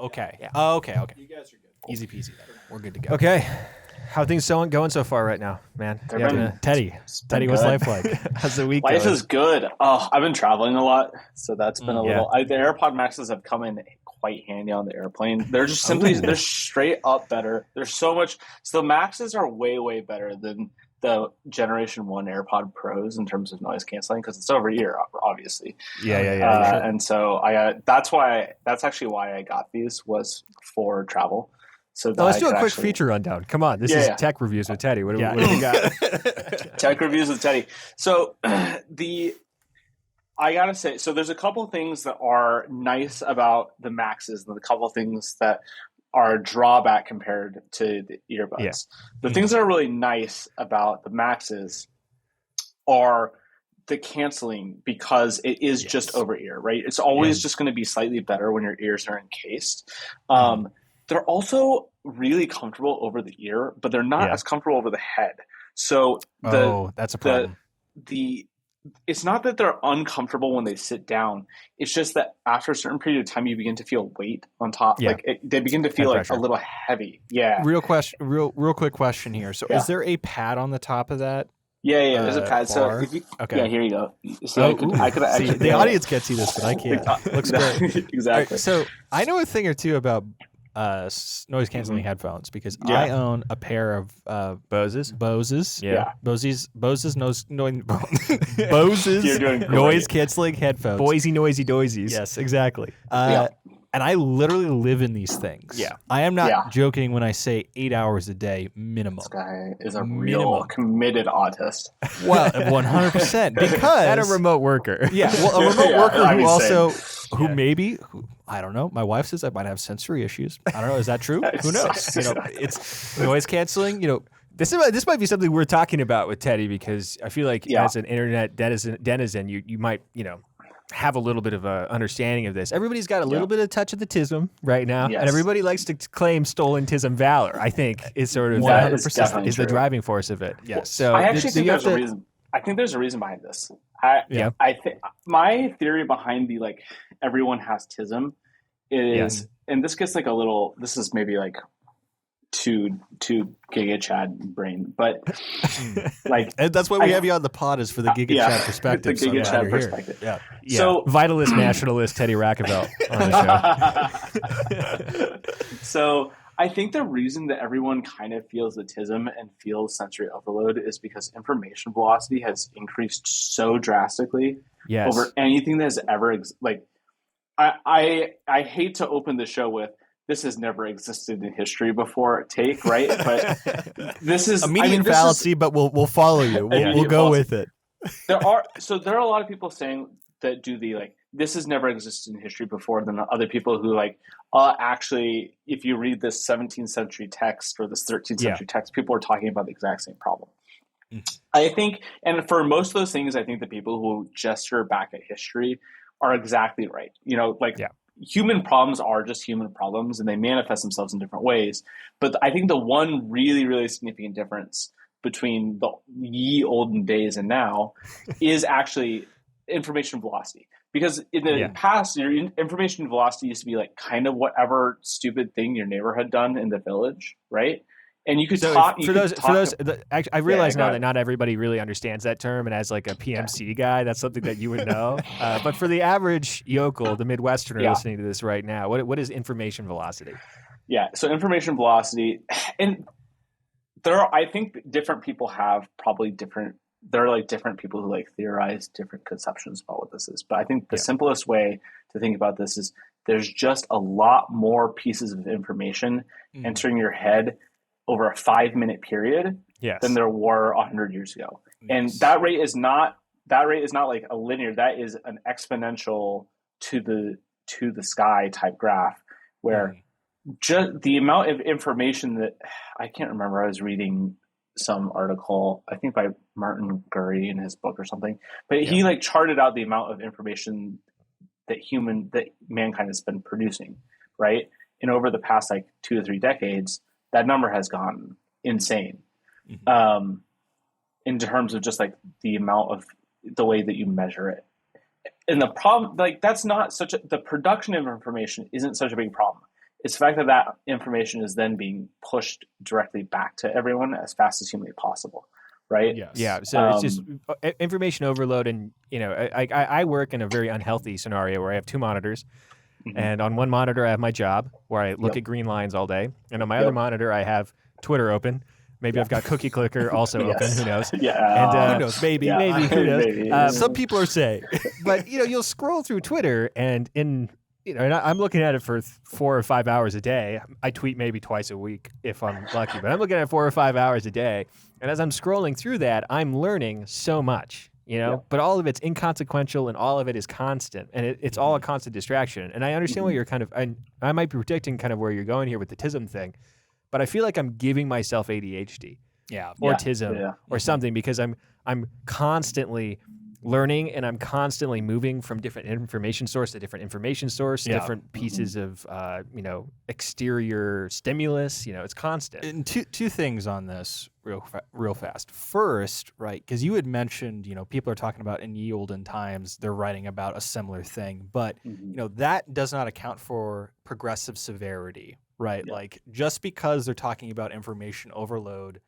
okay. Yeah. Oh, okay. You guys are good. Easy peasy. Then. We're good to go. Okay. How are things going so far right now, man? They've been- Teddy, what's good. life like? How's the week Life going? is good. Oh, I've been traveling a lot, so that's been a yeah. little. The AirPod Maxes have come in quite handy on the airplane. They're just simply they're straight up better. There's so much. So the Maxes are way better than the Generation 1 AirPod Pros in terms of noise canceling because it's over ear, obviously. Yeah. Sure. And so that's actually why I got these was for travel. So let's do a quick feature rundown. Come on, this is tech reviews with Teddy. What do we got? Tech reviews with Teddy. So I gotta say, so there's a couple things that are nice about the Maxes, and a couple things that are a drawback compared to the earbuds. Yeah. The things that are really nice about the Maxes are the canceling because it is just over ear, right? It's always just going to be slightly better when your ears are encased. They're also really comfortable over the ear, but they're not as comfortable over the head. So that's a problem. It's not that they're uncomfortable when they sit down. It's just that after a certain period of time, you begin to feel weight on top. Yeah. Like they begin to feel like a little heavy. Yeah. Real quick question here. So is there a pad on the top of that? Yeah. There's a pad. Bar? So okay. Here you go. So I could actually. The audience can't see this, but I can. Looks great. Exactly. Right, so I know a thing or two about noise canceling headphones because I own a pair of Boses. Yeah. Boses You're doing great. noise canceling headphones. Boise noisy doisies. Yes, exactly. And I literally live in these things. Yeah. I am not joking when I say 8 hours a day minimum. This guy is a real committed autist. Well, 100% because And a remote worker. Yeah, well, a remote worker I who mean, also same. I don't know. My wife says I might have sensory issues. I don't know. Is that true? Who knows? It's noise canceling. This might be something we're talking about with Teddy because I feel like as an internet denizen, you might have a little bit of a understanding of this. Everybody's got a little bit of touch of the tism right now, and everybody likes to claim stolen tism valor. I think is sort of 100% is the driving force of it. Yes. Well, so I actually think there's a reason. I think there's a reason behind this. I think my theory behind the everyone has tism is, and this gets this is maybe too Giga Chad brain, but and that's why we have you on the pod is for the Giga Chad perspective. The Giga Chad perspective. Yeah. So vitalist nationalist Teddy Raccovelt on the show. So I think the reason that everyone kind of feels the tism and feels sensory overload is because information velocity has increased so drastically over anything that has ever I hate to open the show with this has never existed in history before take, right? But this is a median fallacy, but we'll follow you. We'll go with it. There are a lot of people saying that do the this has never existed in history before. Then other people who actually, if you read this 17th century text or this 13th century text, people are talking about the exact same problem. I think, and for most of those things, I think the people who gesture back at history are exactly right. Human problems are just human problems and they manifest themselves in different ways. But I think the one really, really significant difference between the ye olden days and now is actually information velocity. Because in the past, your information velocity used to be kind of whatever stupid thing your neighbor had done in the village, right? And you could talk. I realize now that not everybody really understands that term, and as a PMC guy, that's something that you would know. But for the average yokel, the Midwesterner listening to this right now, what is information velocity? Yeah, so information velocity, and I think different people have probably different. There are different people who theorize different conceptions about what this is. But I think the simplest way to think about this is there's just a lot more pieces of information entering your head over a 5-minute period than there were 100 years ago. And that rate is not a linear, that is an exponential to the sky type graph where just the amount of information that I can't remember. I was reading some article, I think by Martin Gurry in his book or something, but he charted out the amount of information that mankind has been producing, right? And over the past 2 to 3 decades, that number has gone insane. In terms of just the amount of the way that you measure it. And the problem, that's not the production of information isn't such a big problem. It's the fact that that information is then being pushed directly back to everyone as fast as humanly possible, right? Yes. Yeah. So it's just information overload, and I work in a very unhealthy scenario where I have two monitors, and on one monitor I have my job where I look at green lines all day, and on my other monitor I have Twitter open. Maybe I've got Cookie Clicker also open. Who knows? And who knows? Maybe. Who knows? Maybe. Some people are saying, but you'll scroll through Twitter, and and I'm looking at it for 4 or 5 hours a day. I tweet maybe twice a week if I'm lucky, but I'm looking at it 4 or 5 hours a day. And as I'm scrolling through that, I'm learning so much, but all of it's inconsequential and all of it is constant, and it's all a constant distraction. And I understand what you're kind of, I might be predicting kind of where you're going here with the TISM thing, but I feel like I'm giving myself ADHD, or TISM, or something, because I'm constantly learning, and I'm constantly moving from different information source to different information source, different pieces of exterior stimulus. It's constant. And two things on this real fast. First, right, because you had mentioned, people are talking about in ye olden times they're writing about a similar thing, but that does not account for progressive severity, right? Like, just because they're talking about information overload,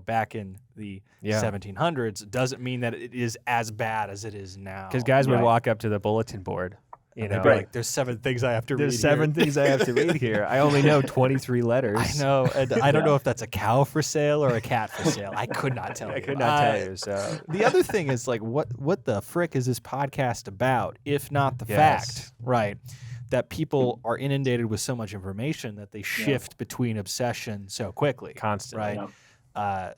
back in the 1700s, doesn't mean that it is as bad as it is now. Because guys would walk up to the bulletin board, they'd be like, "There's 7 things I have to read. There's 7 things I have to read here. I only know 23 letters." I know, and I don't know if that's a cow for sale or a cat for sale. I could not tell you. I could not tell you. So the other thing is, like, what the frick is this podcast about, if not the fact, right, that people are inundated with so much information that they shift between obsession so quickly, constantly, right? I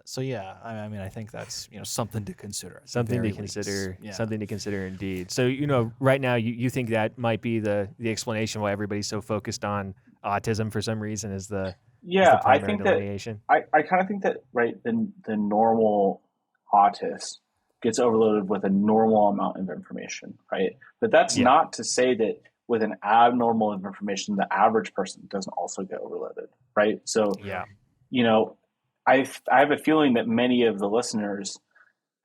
mean, I think that's something to consider. Something to consider. Something to consider, indeed. So right now, you think that might be the explanation why everybody's so focused on autism for some reason is the I think delineation. That I kind of think that the normal autist gets overloaded with a normal amount of information, right? But that's not to say that with an abnormal of information, the average person doesn't also get overloaded, right? So I have a feeling that many of the listeners,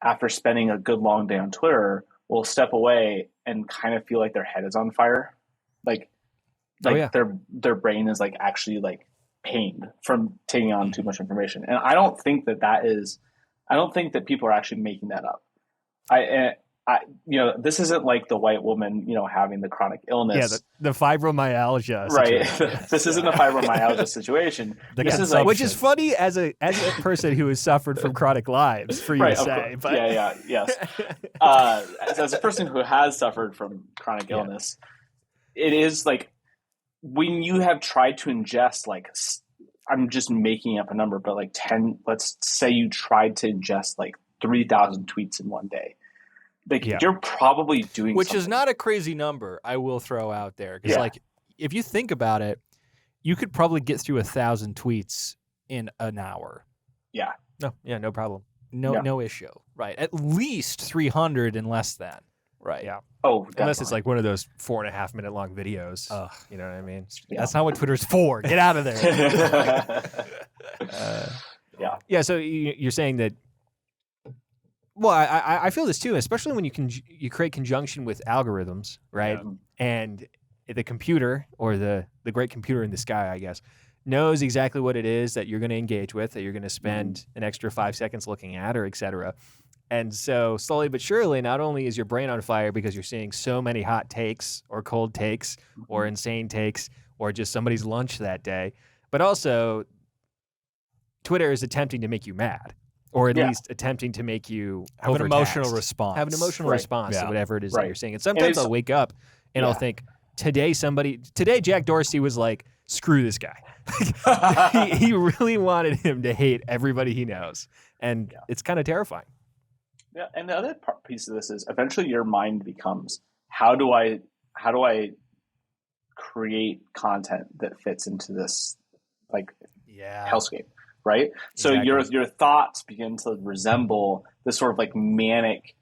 after spending a good long day on Twitter, will step away and kind of feel like their head is on fire, their brain is like actually like pained from taking on too much information. And I don't think I don't think that people are actually making that up. This isn't like the white woman, having the chronic illness. Yeah, the fibromyalgia. Right. This isn't a fibromyalgia situation. Which is funny as a person who has suffered from chronic Lymes for you to say. But... Yes. As a person who has suffered from chronic illness, it is like when you have tried to ingest, like, I'm just making up a number, but like 10, let's say you tried to ingest like 3,000 tweets in one day. You're probably doing which something. Is not a crazy number, I will throw out there. Because like, if you think about it, you could probably get through 1,000 tweets in an hour. Yeah. No problem. No issue. Right. At least 300 in less than. Right. Yeah. Oh, definitely. Unless it's like one of those 4.5 minute long videos. You know what I mean? That's not what Twitter's for. Get out of there. Yeah. So you're saying that. Well, I feel this too, especially when you create conjunction with algorithms, right? Yeah. And the computer, or the great computer in the sky, I guess, knows exactly what it is that you're going to engage with, that you're going to spend an extra 5 seconds looking at, or et cetera. And so slowly but surely, not only is your brain on fire because you're seeing so many hot takes or cold takes or insane takes or just somebody's lunch that day, but also Twitter is attempting to make you mad. Or at least attempting to make you have an emotional response. Have an emotional response to whatever it is that you're saying. And sometimes I'll wake up and I'll think, today Jack Dorsey was like, screw this guy. he really wanted him to hate everybody he knows. And it's kind of terrifying. Yeah, and the other piece of this is eventually your mind becomes, how do I create content that fits into this hellscape? Right. So your thoughts begin to resemble this sort of like manic,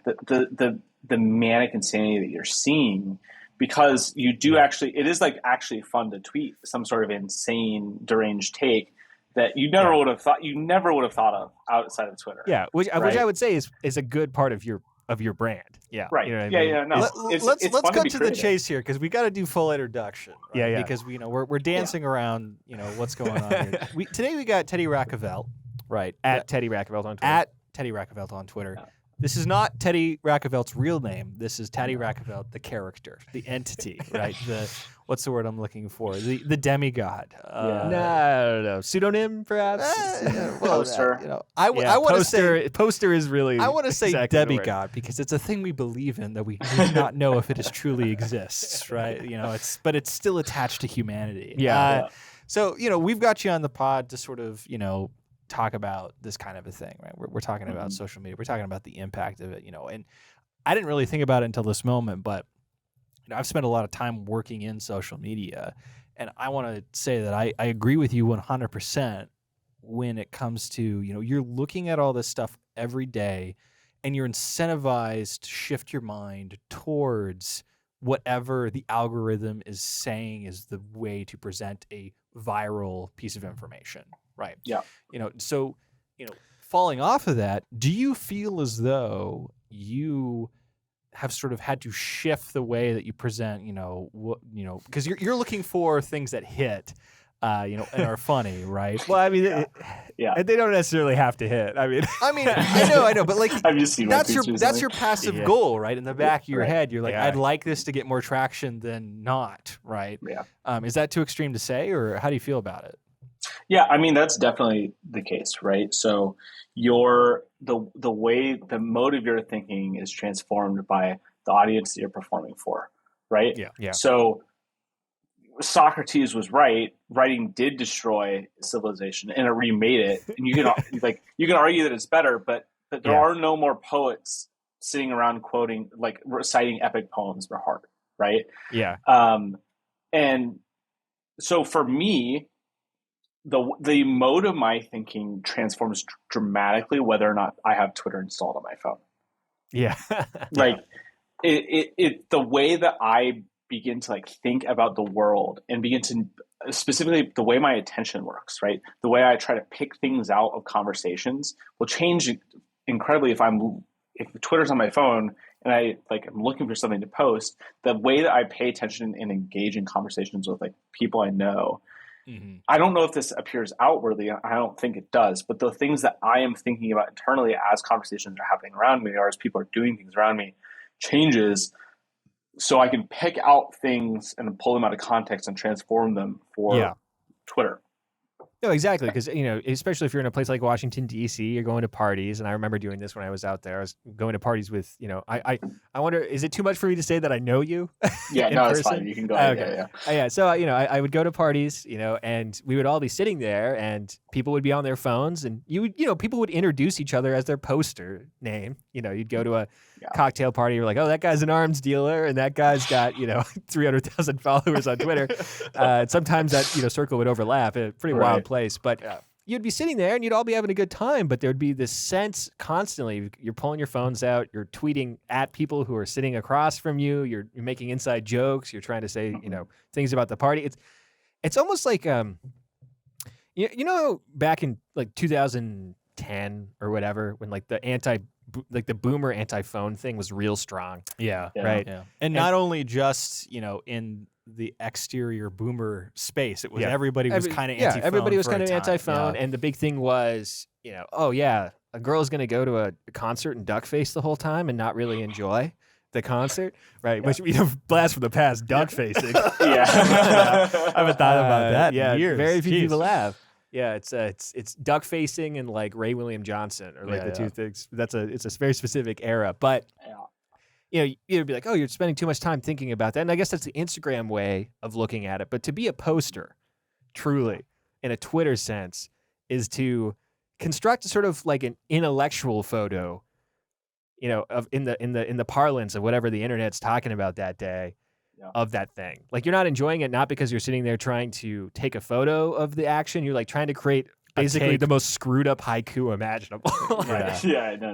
the manic insanity that you're seeing, because you do it is like actually fun to tweet some sort of insane, deranged take that you never would have thought of outside of Twitter. Yeah. Which I would say is a good part of your of your brand. Yeah. Right. You know what yeah. I mean? Yeah. No. Let's cut to the creative. chase here because we got to do full introduction. Right? Yeah. Because we're dancing around. What's going on here. Today we got Teddy Raccovelt. Right. At Teddy Raccovelt on Twitter. At Teddy Raccovelt on Twitter. Yeah. This is not Teddy Raccovelt's real name. This is Teddy Raccovelt, the character, the entity, right? What's the word I'm looking for? The demigod. No. Pseudonym, perhaps? Poster. I want to say poster is really. I want to say exactly demigod because it's a thing we believe in that we do not know if it is truly exists, right? But it's still attached to humanity. Yeah. So we've got you on the pod to sort of talk about this kind of a thing, right? We're talking about social media. We're talking about the impact of it, and I didn't really think about it until this moment, but I've spent a lot of time working in social media, and I want to say that I agree with you 100% when it comes to, you're looking at all this stuff every day and you're incentivized to shift your mind towards whatever the algorithm is saying is the way to present a viral piece of information. Right. Yeah. So, falling off of that, do you feel as though you have sort of had to shift the way that you present, because you're looking for things that hit, and are funny, right? Well, I mean, they don't necessarily have to hit. I mean, I know, but like, I've just seen that's your passive goal, right? In the back of your head, you're like, I'd like this to get more traction than not, right? Yeah. Is that too extreme to say, or how do you feel about it? Yeah, I mean, that's definitely the case, right? So the way, the mode of your thinking is transformed by the audience that you're performing for, right? Yeah. So Socrates was right. Writing did destroy civilization, and it remade it. And you can argue that it's better, but there are no more poets sitting around quoting, like reciting epic poems by heart, right? Yeah. And so for me, the mode of my thinking transforms dramatically whether or not I have Twitter installed on my phone. Yeah. Like the way that I begin to think about the world and begin to specifically the way my attention works, right? The way I try to pick things out of conversations will change incredibly if Twitter's on my phone and I'm looking for something to post. The way that I pay attention and engage in conversations with people I know. Mm-hmm. I don't know if this appears outwardly. I don't think it does. But the things that I am thinking about internally as conversations are happening around me or as people are doing things around me changes, so I can pick out things and pull them out of context and transform them for Twitter. No, exactly. Because, especially if you're in a place like Washington, D.C., you're going to parties. And I remember doing this when I was out there. I was going to parties with, I wonder, is it too much for me to say that I know you? Yeah, no, it's fine. You can go ahead. Okay. Yeah. So, I would go to parties, and we would all be sitting there and people would be on their phones and people would introduce each other as their poster name. You'd go to a cocktail party. You're like, oh, that guy's an arms dealer. And that guy's got, 300,000 followers on Twitter. Sometimes that, circle would overlap. A pretty wild place. But you'd be sitting there and you'd all be having a good time. But there'd be this sense constantly. You're pulling your phones out. You're tweeting at people who are sitting across from you. You're making inside jokes. You're trying to say, things about the party. It's almost like, back in 2010 or whatever, when the boomer anti-phone thing was real strong. Yeah. Right. Yeah. And not only just, in the exterior boomer space, it was everybody was kind of anti-phone. Everybody was kind of anti-phone. Yeah. And the big thing was, a girl's going to go to a concert and duckface the whole time and not really enjoy the concert, right? Which blast from the past, duckfacing. Yeah. I haven't thought about that in years. Very few people have. Yeah, it's duck facing and Ray William Johnson or the two things. It's a very specific era, but you'd be like, oh, you're spending too much time thinking about that, and I guess that's the Instagram way of looking at it. But to be a poster, truly, in a Twitter sense, is to construct sort of an intellectual photo, of in the parlance of whatever the internet's talking about that day. Of that thing. You're not enjoying it, not because you're sitting there trying to take a photo of the action. You're trying to create basically the most screwed up haiku imaginable.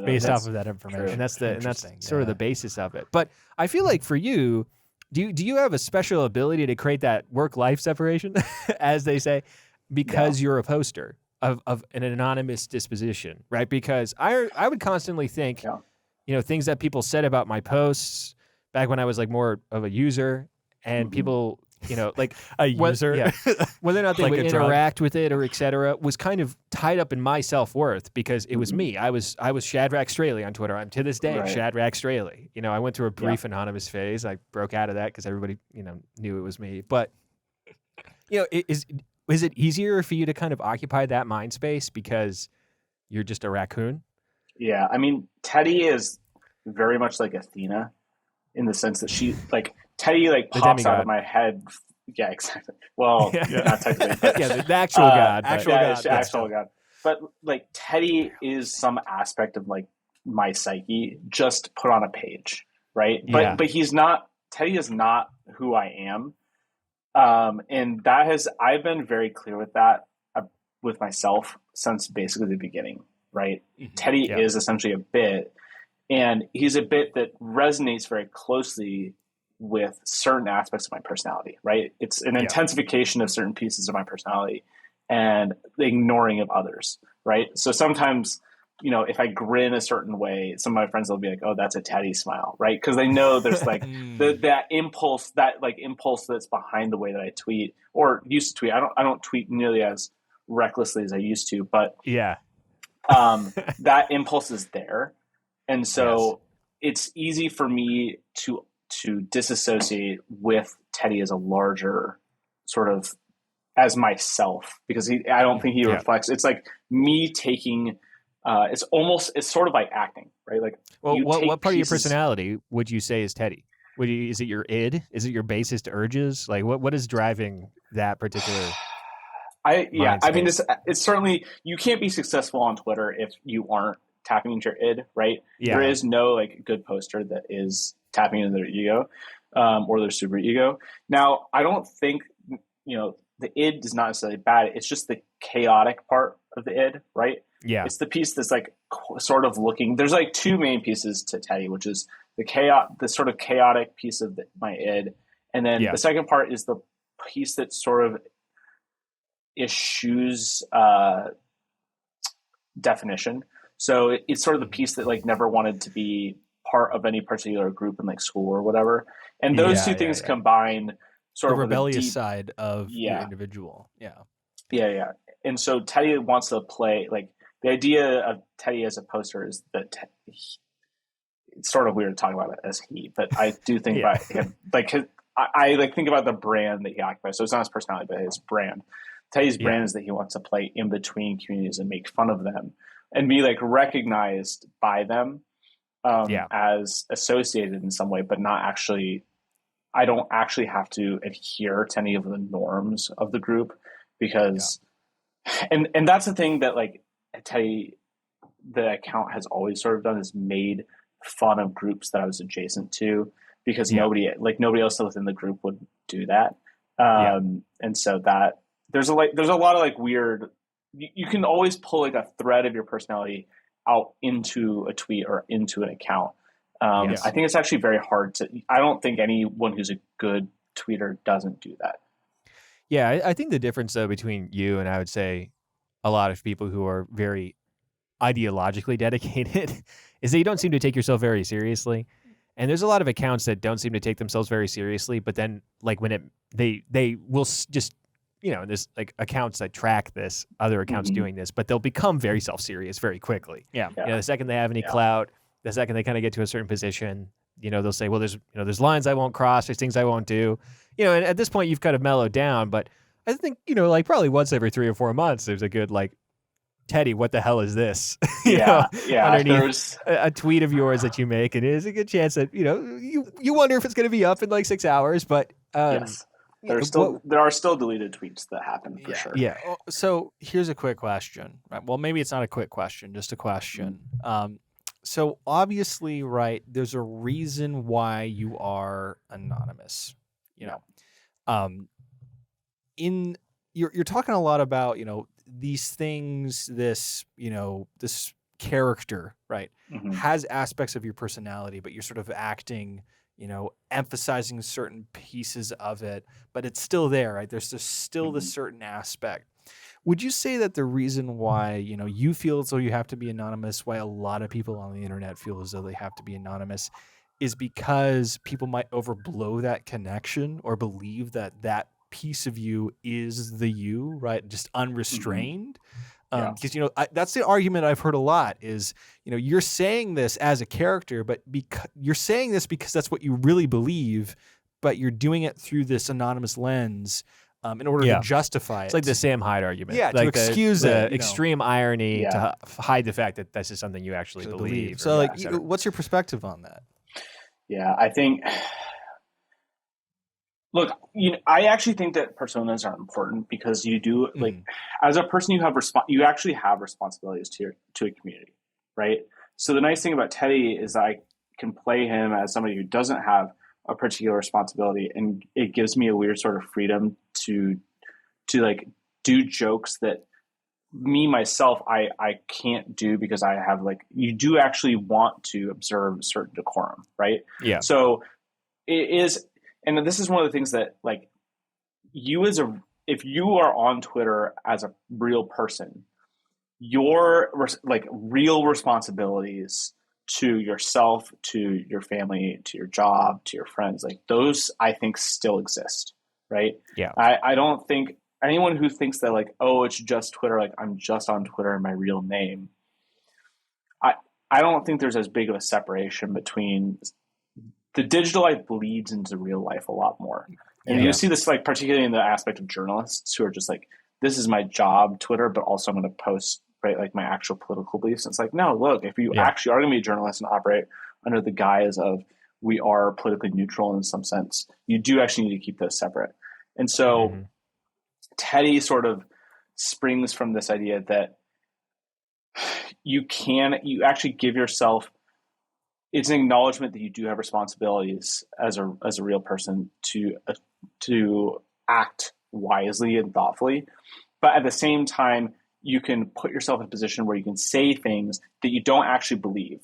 Based off of that information. And that's sort of the basis of it. But I feel like for you, do you have a special ability to create that work-life separation, as they say, because you're a poster of an anonymous disposition, right? Because I would constantly think, things that people said about my posts back when I was like more of a user, and people, like a user, whether or not they would interact with it or et cetera, was kind of tied up in my self-worth because it was me. I was Shadrach Strehle on Twitter. I'm to this day Shadrach Strehle. I went through a brief anonymous phase. I broke out of that because everybody, knew it was me. But, is it easier for you to kind of occupy that mind space because you're just a raccoon? Yeah. I mean, Teddy is very much like Athena in the sense that she, like, Teddy, like, pops out of my head. Yeah, exactly. Well, not technically. But, the actual God. Actual God. But, like, Teddy is some aspect of, like, my psyche just put on a page, right? But he's not, Teddy is not who I am. And I've been very clear with that with myself since basically the beginning, right? Mm-hmm. Teddy is essentially a bit, and he's a bit that resonates very closely with certain aspects of my personality, right? It's an intensification of certain pieces of my personality and the ignoring of others, right? So sometimes, if I grin a certain way, some of my friends will be like, "Oh, that's a Teddy smile," right? Because they know there's like that impulse that's behind the way that I tweet or used to tweet. I don't tweet nearly as recklessly as I used to, but that impulse is there, and so it's easy for me to disassociate with Teddy as a larger sort of as myself because I don't think he reflects. It's like me taking. It's sort of like acting, right? Like, well, what part of your personality would you say is Teddy? Is it your id? Is it your basest urges? Like, what is driving that particular? I mean, it's certainly, you can't be successful on Twitter if you aren't tapping into your id, right? Yeah. There is no like good poster that is tapping into their ego, or their super ego. Now, I don't think, the id is not necessarily bad. It's just the chaotic part of the id, right? Yeah. It's the piece that's like sort of looking, there's like two main pieces to Teddy, which is the sort of chaotic piece of my id. And then the second part is the piece that sort of eschews definition. So it's sort of the piece that like never wanted to be part of any particular group in like school or whatever. And those two things combine sort the of rebellious side of your individual. Yeah. And so Teddy wants to play, like, the idea of Teddy as a poster is that it's sort of weird to talk about it as he, but I do think about him, like, I like think about the brand that he occupies. So it's not his personality, but his brand. Teddy's brand is that he wants to play in between communities and make fun of them and be like recognized by them as associated in some way, but not actually. I don't actually have to adhere to any of the norms of the group because, and that's the thing that like Teddy, the account has always sort of done is made fun of groups that I was adjacent to because nobody else within the group would do that. And so that there's a lot of like weird, you can always pull like a thread of your personality out into a tweet or into an account. I think it's actually very hard I don't think anyone who's a good tweeter doesn't do that. Yeah, I think the difference though between you and I would say a lot of people who are very ideologically dedicated is that you don't seem to take yourself very seriously. And there's a lot of accounts that don't seem to take themselves very seriously, but then like when they will just, there's like accounts that track this, other accounts doing this, but they'll become very self-serious very quickly. Yeah. The second they have any clout, the second they kind of get to a certain position, they'll say, well, there's lines I won't cross, there's things I won't do. And at this point you've kind of mellowed down, but I think, like probably once every 3 or 4 months, there's a good like, Teddy, what the hell is this? Underneath a tweet of yours that you make, and it is a good chance that, you wonder if it's going to be up in like 6 hours, but there are still deleted tweets that happen for sure. Yeah. So here's a quick question. Right? Well, maybe it's not a quick question, just a question. So obviously, right, there's a reason why you are anonymous. You're talking a lot about, these things, this character, right, has aspects of your personality, but you're sort of acting, emphasizing certain pieces of it, but it's still there, right? There's still this certain aspect. Would you say that the reason why, you feel as though you have to be anonymous, why a lot of people on the internet feel as though they have to be anonymous, is because people might overblow that connection or believe that that piece of you is the you, right? Just unrestrained. Because, that's the argument I've heard a lot is, you're saying this as a character, but you're saying this because that's what you really believe, but you're doing it through this anonymous lens in order to justify it. It's like the Sam Hyde argument. Yeah, like to excuse the extreme irony to hide the fact that this is something you actually believe. So, what's your perspective on that? Yeah, I think... Look, I actually think that personas are important because you do as a person, you actually have responsibilities to a community, right? So the nice thing about Teddy is I can play him as somebody who doesn't have a particular responsibility, and it gives me a weird sort of freedom to do jokes that me myself I can't do because I have you do actually want to observe a certain decorum, right? Yeah. So it is. And this is one of the things that if you are on Twitter as a real person, your real responsibilities to yourself, to your family, to your job, to your friends, those I think still exist, right? Yeah. I don't think anyone who thinks that oh, it's just Twitter, I'm just on Twitter in my real name. I don't think there's as big of a separation between the digital life bleeds into real life a lot more. And you see this particularly in the aspect of journalists who are just this is my job, Twitter, but also I'm going to post my actual political beliefs. And it's no, look, if you actually are going to be a journalist and operate under the guise of we are politically neutral in some sense, you do actually need to keep those separate. And so Teddy sort of springs from this idea that you actually give yourself, it's an acknowledgement that you do have responsibilities as a real person to act wisely and thoughtfully, but at the same time, you can put yourself in a position where you can say things that you don't actually believe,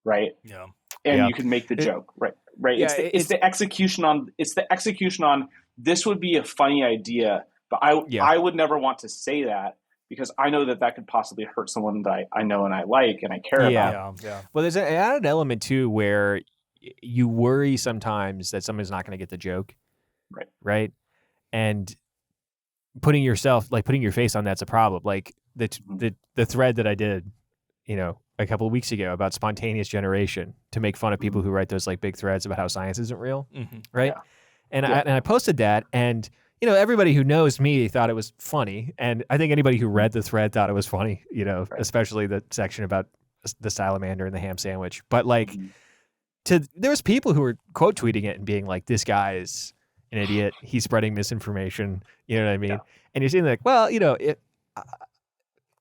right? Yeah, and you can make the joke, right? Right. Yeah, it's the execution on. It's the execution on. This would be a funny idea, but I would never want to say that, because I know that could possibly hurt someone that I know and I like and I care about. Yeah. Well, there's an added element too where you worry sometimes that someone's not going to get the joke. Right. And putting your face on that's a problem. Like the thread that I did, a couple of weeks ago about spontaneous generation to make fun of people who write those big threads about how science isn't real. Right. Yeah. And I posted that, and everybody who knows me thought it was funny. And I think anybody who read the thread thought it was funny, especially the section about the salamander and the ham sandwich. But there was people who were quote tweeting it and being like, this guy is an idiot. He's spreading misinformation. You know what I mean? Yeah. And you're saying well,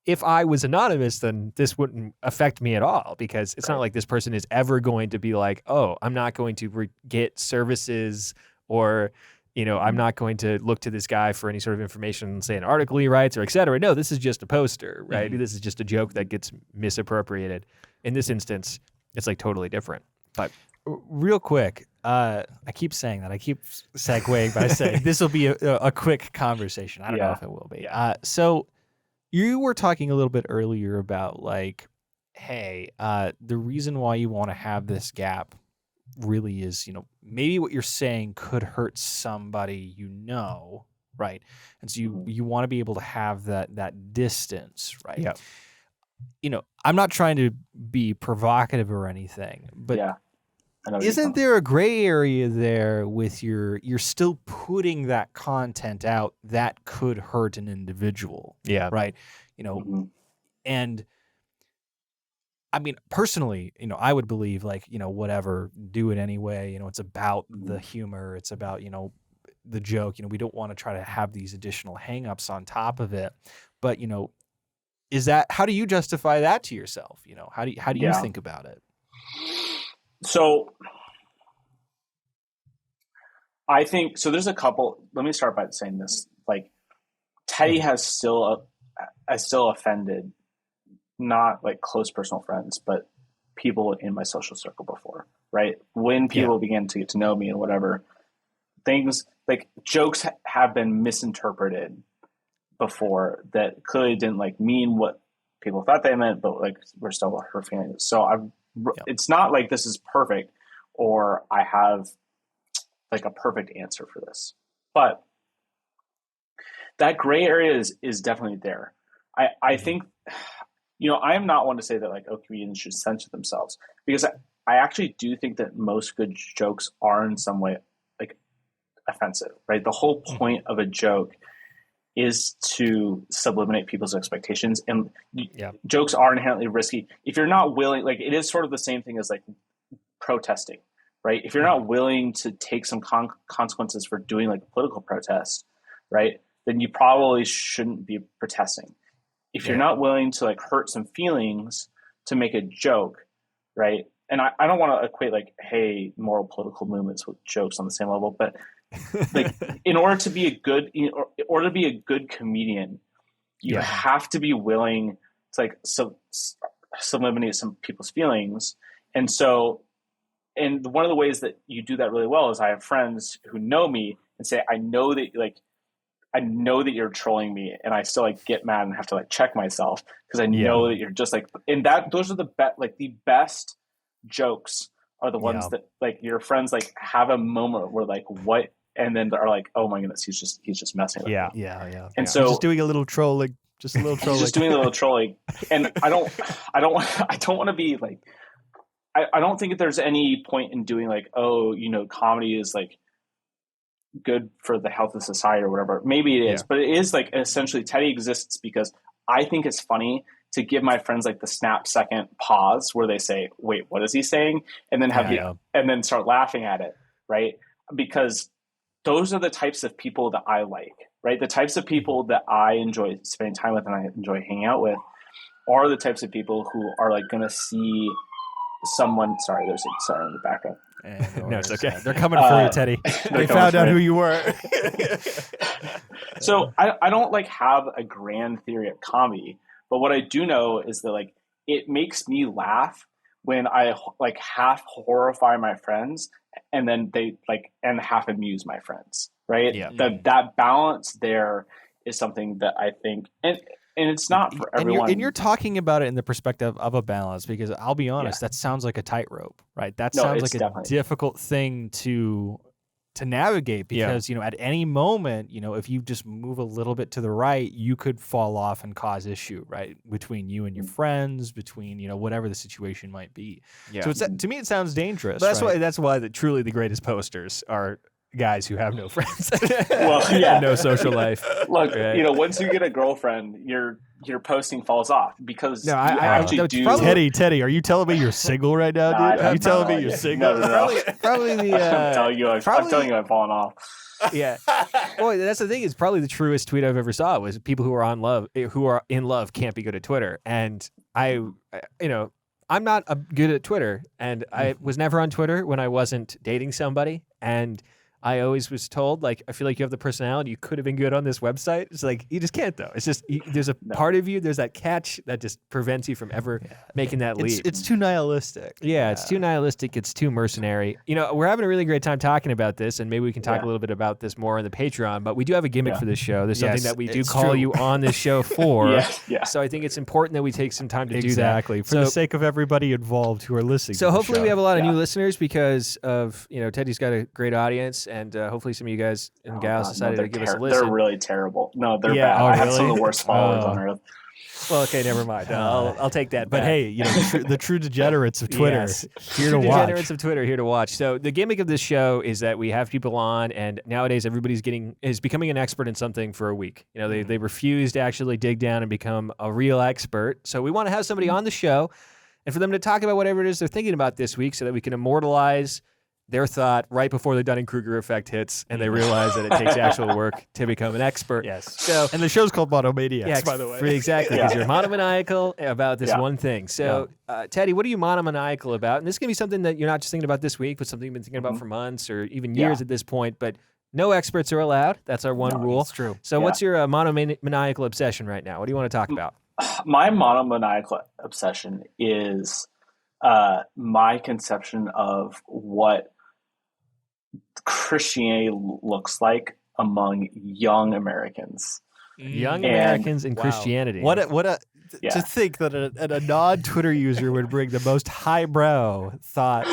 if I was anonymous, then this wouldn't affect me at all, because it's not like this person is ever going to be like, oh, I'm not going to get services, or I'm not going to look to this guy for any sort of information, say an article he writes or et cetera. No, this is just a poster, right? This is just a joke that gets misappropriated. In this instance, it's totally different. But real quick, I keep saying that. I keep segueing by saying this will be a quick conversation. I don't know if it will be. So you were talking a little bit earlier about hey, the reason why you want to have this gap really is, maybe what you're saying could hurt somebody, right? And so you want to be able to have that distance, right? Yeah. I'm not trying to be provocative or anything, but isn't there a gray area there with you're still putting that content out that could hurt an individual? Yeah. Right. And I mean, personally, I would believe whatever, do it anyway. It's about the humor. It's about, the joke. We don't want to try to have these additional hangups on top of it. But, how do you justify that to yourself? How do you think about it? So I think, there's a couple, let me start by saying this, Teddy has still offended not close personal friends, but people in my social circle before, right? When people began to get to know me and whatever, things jokes have been misinterpreted before that clearly didn't like mean what people thought they meant, but like were still her feelings. So it's not like this is perfect or I have like a perfect answer for this, but that gray area is definitely there. I think, I am not one to say that like, comedians should censor themselves, because I actually do think that most good jokes are in some way like offensive, right? The whole point of a joke is to subliminate people's expectations, and jokes are inherently risky. If you're not willing, like it is sort of the same thing as like protesting, right? If you're not willing to take some consequences for doing like a political protest, right, then you probably shouldn't be protesting. If you're not willing to like hurt some feelings to make a joke, right? And I don't want to equate like, hey, moral political movements with jokes on the same level, but like in order to be a good comedian, you have to be willing to like subliminate some people's feelings. And one of the ways that you do that really well is I have friends who know me and say, I know that you're trolling me, and I still like get mad and have to like check myself because I know that you're just like, and that those are the best jokes are the ones that like your friends like have a moment where like what, and then are like, oh my goodness, he's just messing with me. Yeah. And so just doing a little trolling, just doing a little trolling. And I don't want to be like, I don't think that there's any point in doing like, comedy is like good for the health of society or whatever. Maybe it is, but it is like essentially Teddy exists because I think it's funny to give my friends like the snap second pause where they say, wait, what is he saying? And then and then start laughing at it. Right. Because those are the types of people that I like, right? The types of people that I enjoy spending time with and I enjoy hanging out with are the types of people who are like going to see someone. Sorry, there's a siren in the background. No, it's okay. They're coming for you, Teddy. They found out who you were. So I don't like have a grand theory of comedy, but what I do know is that like it makes me laugh when I like half horrify my friends and then they like and half amuse my friends, right? Yeah. That balance there is something that I think and it's not for everyone. And you're talking about it in the perspective of a balance, because I'll be honest, that sounds like a tightrope, right? That sounds like a difficult thing to navigate because, at any moment, if you just move a little bit to the right, you could fall off and cause issue, right? Between you and your friends, between, whatever the situation might be. Yeah. So to me, it sounds dangerous. But that's why truly the greatest posters are guys who have no friends. No social life. Look, once you get a girlfriend, your posting falls off because I actually do. Teddy, are you telling me you're single right now, dude? Are you telling me you're single? No. Probably the. I'm telling you, I'm falling off. Yeah. Boy, that's the thing. Is probably the truest tweet I've ever saw was people who are in love can't be good at Twitter, and I'm not good at Twitter, and I was never on Twitter when I wasn't dating somebody, and I always was told, like, I feel like you have the personality. You could have been good on this website. It's like, you just can't, though. It's just, there's a part of you, there's that catch that just prevents you from ever making that leap. It's too nihilistic. Yeah, it's too nihilistic. It's too mercenary. We're having a really great time talking about this, and maybe we can talk a little bit about this more on the Patreon, but we do have a gimmick for this show. There's something that we do call you on this show for. So I think it's important that we take some time to do that. Exactly. For the sake of everybody involved who are listening. So hopefully we have a lot of new listeners because of, Teddy's got a great audience, and hopefully some of you guys and gals decided to give us a listen. They're really terrible. No, they're bad. I have some of the worst followers on earth. Well, okay, never mind. I'll take that. But hey, the true degenerates of Twitter here to watch. Degenerates of Twitter here to watch. So the gimmick of this show is that we have people on, and nowadays everybody's becoming an expert in something for a week. They refuse to actually dig down and become a real expert. So we want to have somebody on the show, and for them to talk about whatever it is they're thinking about this week, so that we can immortalize their thought right before the Dunning-Kruger effect hits, and they realize that it takes actual work to become an expert. Yes. So, and the show's called Monomaniacs, by the way. Exactly, because you're monomaniacal about this one thing. So, Teddy, what are you monomaniacal about? And this can be something that you're not just thinking about this week, but something you've been thinking about for months or even years at this point. But no experts are allowed. That's our one rule. That's true. So what's your monomaniacal obsession right now? What do you want to talk about? My monomaniacal obsession is my conception of what Christianity looks like among young Americans. Young Americans and Christianity. What a to think that a non-Twitter user would bring the most highbrow thought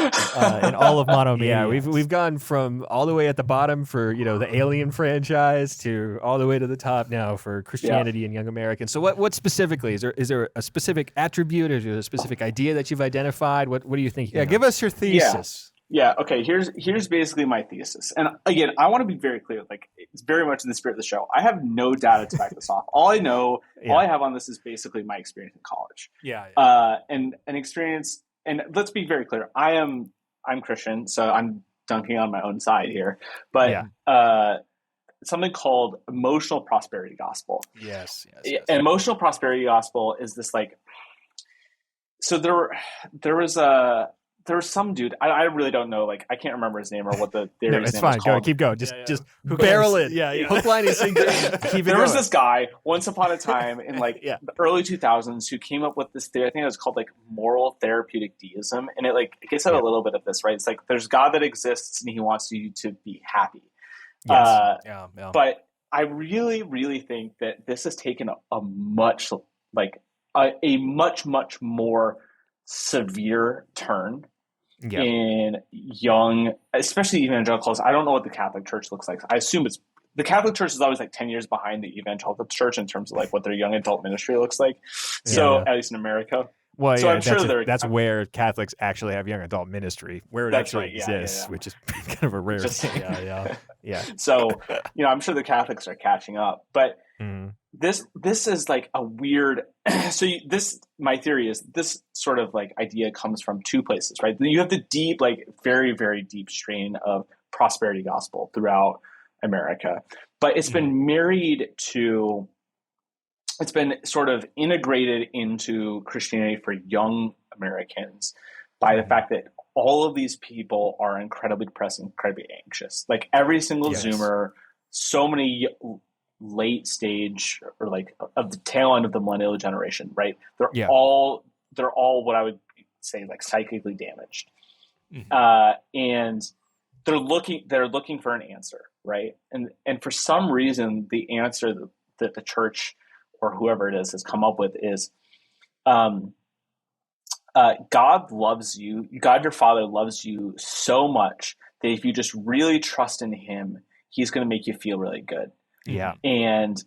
in all of Monomaniacs. Yeah, we've gone from all the way at the bottom for the Alien franchise to all the way to the top now for Christianity and Young Americans. So what specifically is there a specific attribute or is there a specific idea that you've identified? What do you think? Yeah, give us your thesis. Yeah. Okay. Here's basically my thesis. And again, I want to be very clear. Like, it's very much in the spirit of the show. I have no data to back this off. All I know, all I have on this is basically my experience in college. And an experience. And let's be very clear. I'm Christian, so I'm dunking on my own side here. But something called emotional prosperity gospel. Yes. And emotional prosperity gospel is this like. So there was some dude. I really don't know. Like, I can't remember his name or what the theory is. It's fine. Go, keep going. Just barrel it. Yeah. Hook, line, and sinker. There was this guy once upon a time in like the early 2000s who came up with this theory. I think it was called like moral therapeutic deism, and it gets at a little bit of this, right? It's like there's God that exists and He wants you to be happy. Yes. But I really, really think that this has taken a much more severe turn in young, especially evangelicals. I don't know what the Catholic Church looks like. I assume the Catholic Church is always like 10 years behind the evangelical church in terms of like what their young adult ministry looks like. So at least in America. Well, so I'm sure that's where Catholics actually have young adult ministry, where it actually exists, which is kind of a rare thing. Yeah. So, I'm sure the Catholics are catching up, but this is like a weird. So my theory is this sort of like idea comes from two places, right? You have the deep, like very, very deep strain of prosperity gospel throughout America, but it's been it's been sort of integrated into Christianity for young Americans by the fact that all of these people are incredibly depressed and incredibly anxious. Like every single Zoomer, so many late stage or like of the tail end of the millennial generation, right? They're all what I would say like psychically damaged. And they're looking for an answer, right? And for some reason, the answer that the church or whoever it is has come up with is God loves you. God, your Father, loves you so much that if you just really trust in Him, He's going to make you feel really good. Yeah. And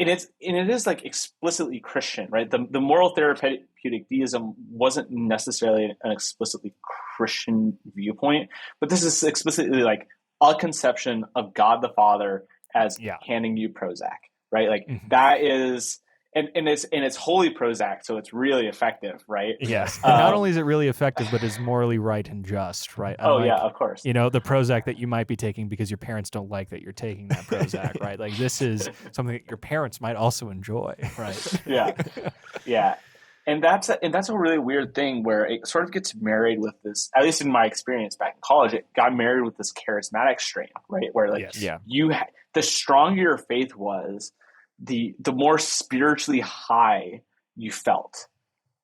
it is like explicitly Christian, right? The moral therapeutic deism wasn't necessarily an explicitly Christian viewpoint, but this is explicitly like a conception of God the Father as handing you Prozac. Right, like that is, and it's holy Prozac, so it's really effective, right? Yes. Not only is it really effective, but it's morally right and just, right? Unlike, of course. The Prozac that you might be taking because your parents don't like that you're taking that Prozac, right? Like this is something that your parents might also enjoy, right? Yeah. And that's a really weird thing where it sort of gets married with this. At least in my experience back in college, it got married with this charismatic strain, right? Where like the stronger your faith was, the more spiritually high you felt,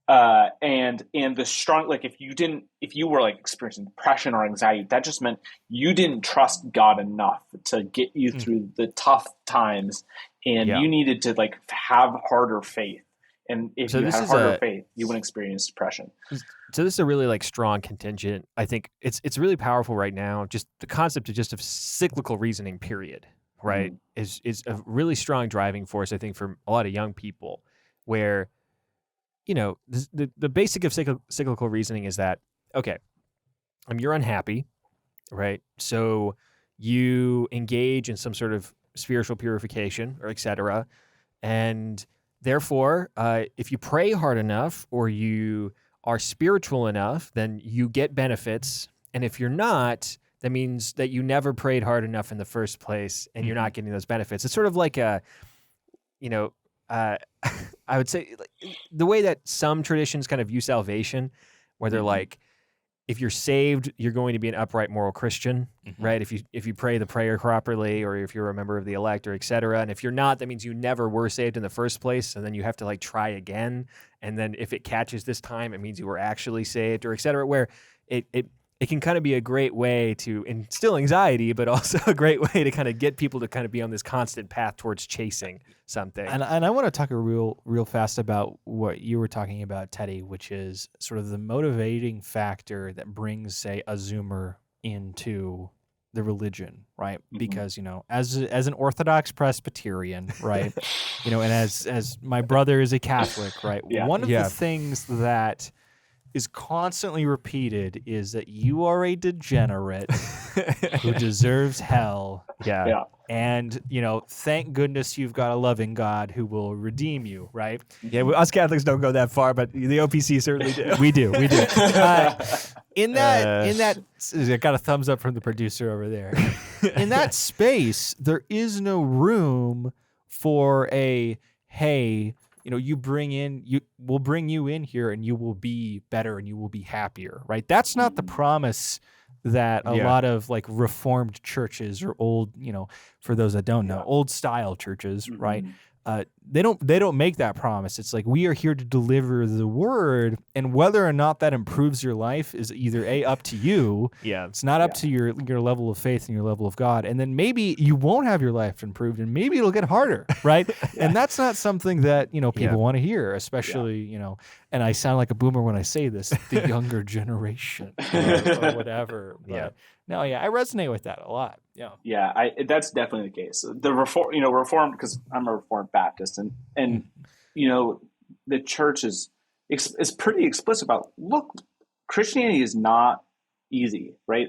and the strong, like if you were like experiencing depression or anxiety, that just meant you didn't trust God enough to get you through the tough times, and you needed to like have harder faith. And if you had harder faith, you wouldn't experience depression. So this is a really like strong contingent. I think it's really powerful right now. Just the concept of just of cyclical reasoning, period, right, is a really strong driving force, I think, for a lot of young people, where, the basic of cyclical reasoning is that, okay, you're unhappy, right? So you engage in some sort of spiritual purification or et cetera, and therefore, if you pray hard enough or you are spiritual enough, then you get benefits. And if you're not, that means that you never prayed hard enough in the first place and you're not getting those benefits. It's sort of like I would say the way that some traditions kind of view salvation, where they're like, if you're saved, you're going to be an upright moral Christian, right? If you pray the prayer properly, or if you're a member of the elect, or et cetera. And if you're not, that means you never were saved in the first place, and then you have to like try again. And then if it catches this time, it means you were actually saved, or et cetera. Where it it can kind of be a great way to instill anxiety, but also a great way to kind of get people to kind of be on this constant path towards chasing something. And I want to talk real fast about what you were talking about, Teddy, which is sort of the motivating factor that brings, say, a Zoomer into the religion, right? Because, as an Orthodox Presbyterian, right, and as my brother is a Catholic, right, one of the things that is constantly repeated is that you are a degenerate who deserves hell. Yeah. And, thank goodness you've got a loving God who will redeem you, right? Yeah, us Catholics don't go that far, but the OPC certainly do. We do. In that, I got a thumbs up from the producer over there. In that space, there is no room for hey, we'll bring you in here and you will be better and you will be happier, right? That's not the promise that a lot of like Reformed churches or old, for those that don't know, old style churches, right? They don't make that promise. It's like, we are here to deliver the word, and whether or not that improves your life is either up to you. Yeah, it's not up to your level of faith and your level of God, and then maybe you won't have your life improved, and maybe it'll get harder, right? And that's not something that people want to hear, especially And I sound like a boomer when I say this, the younger generation or whatever. But no, I resonate with that a lot. Yeah, that's definitely the case. The Reformed, because I'm a Reformed Baptist, and the church is pretty explicit about, look, Christianity is not easy, right?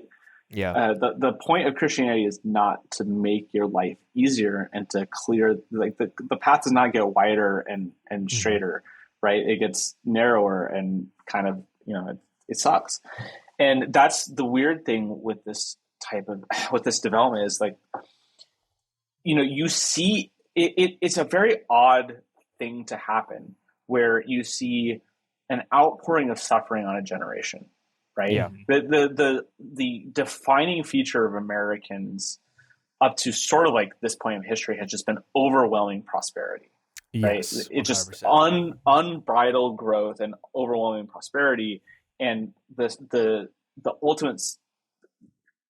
Yeah. The point of Christianity is not to make your life easier and to clear, like the path does not get wider and straighter, right? It gets narrower and kind of, it sucks. And that's the weird thing with this development is like, you see it's a very odd thing to happen where you see an outpouring of suffering on a generation, right? Yeah. The defining feature of Americans up to sort of like this point in history has just been overwhelming prosperity, right? Yes, it's just unbridled growth and overwhelming prosperity. And the ultimate,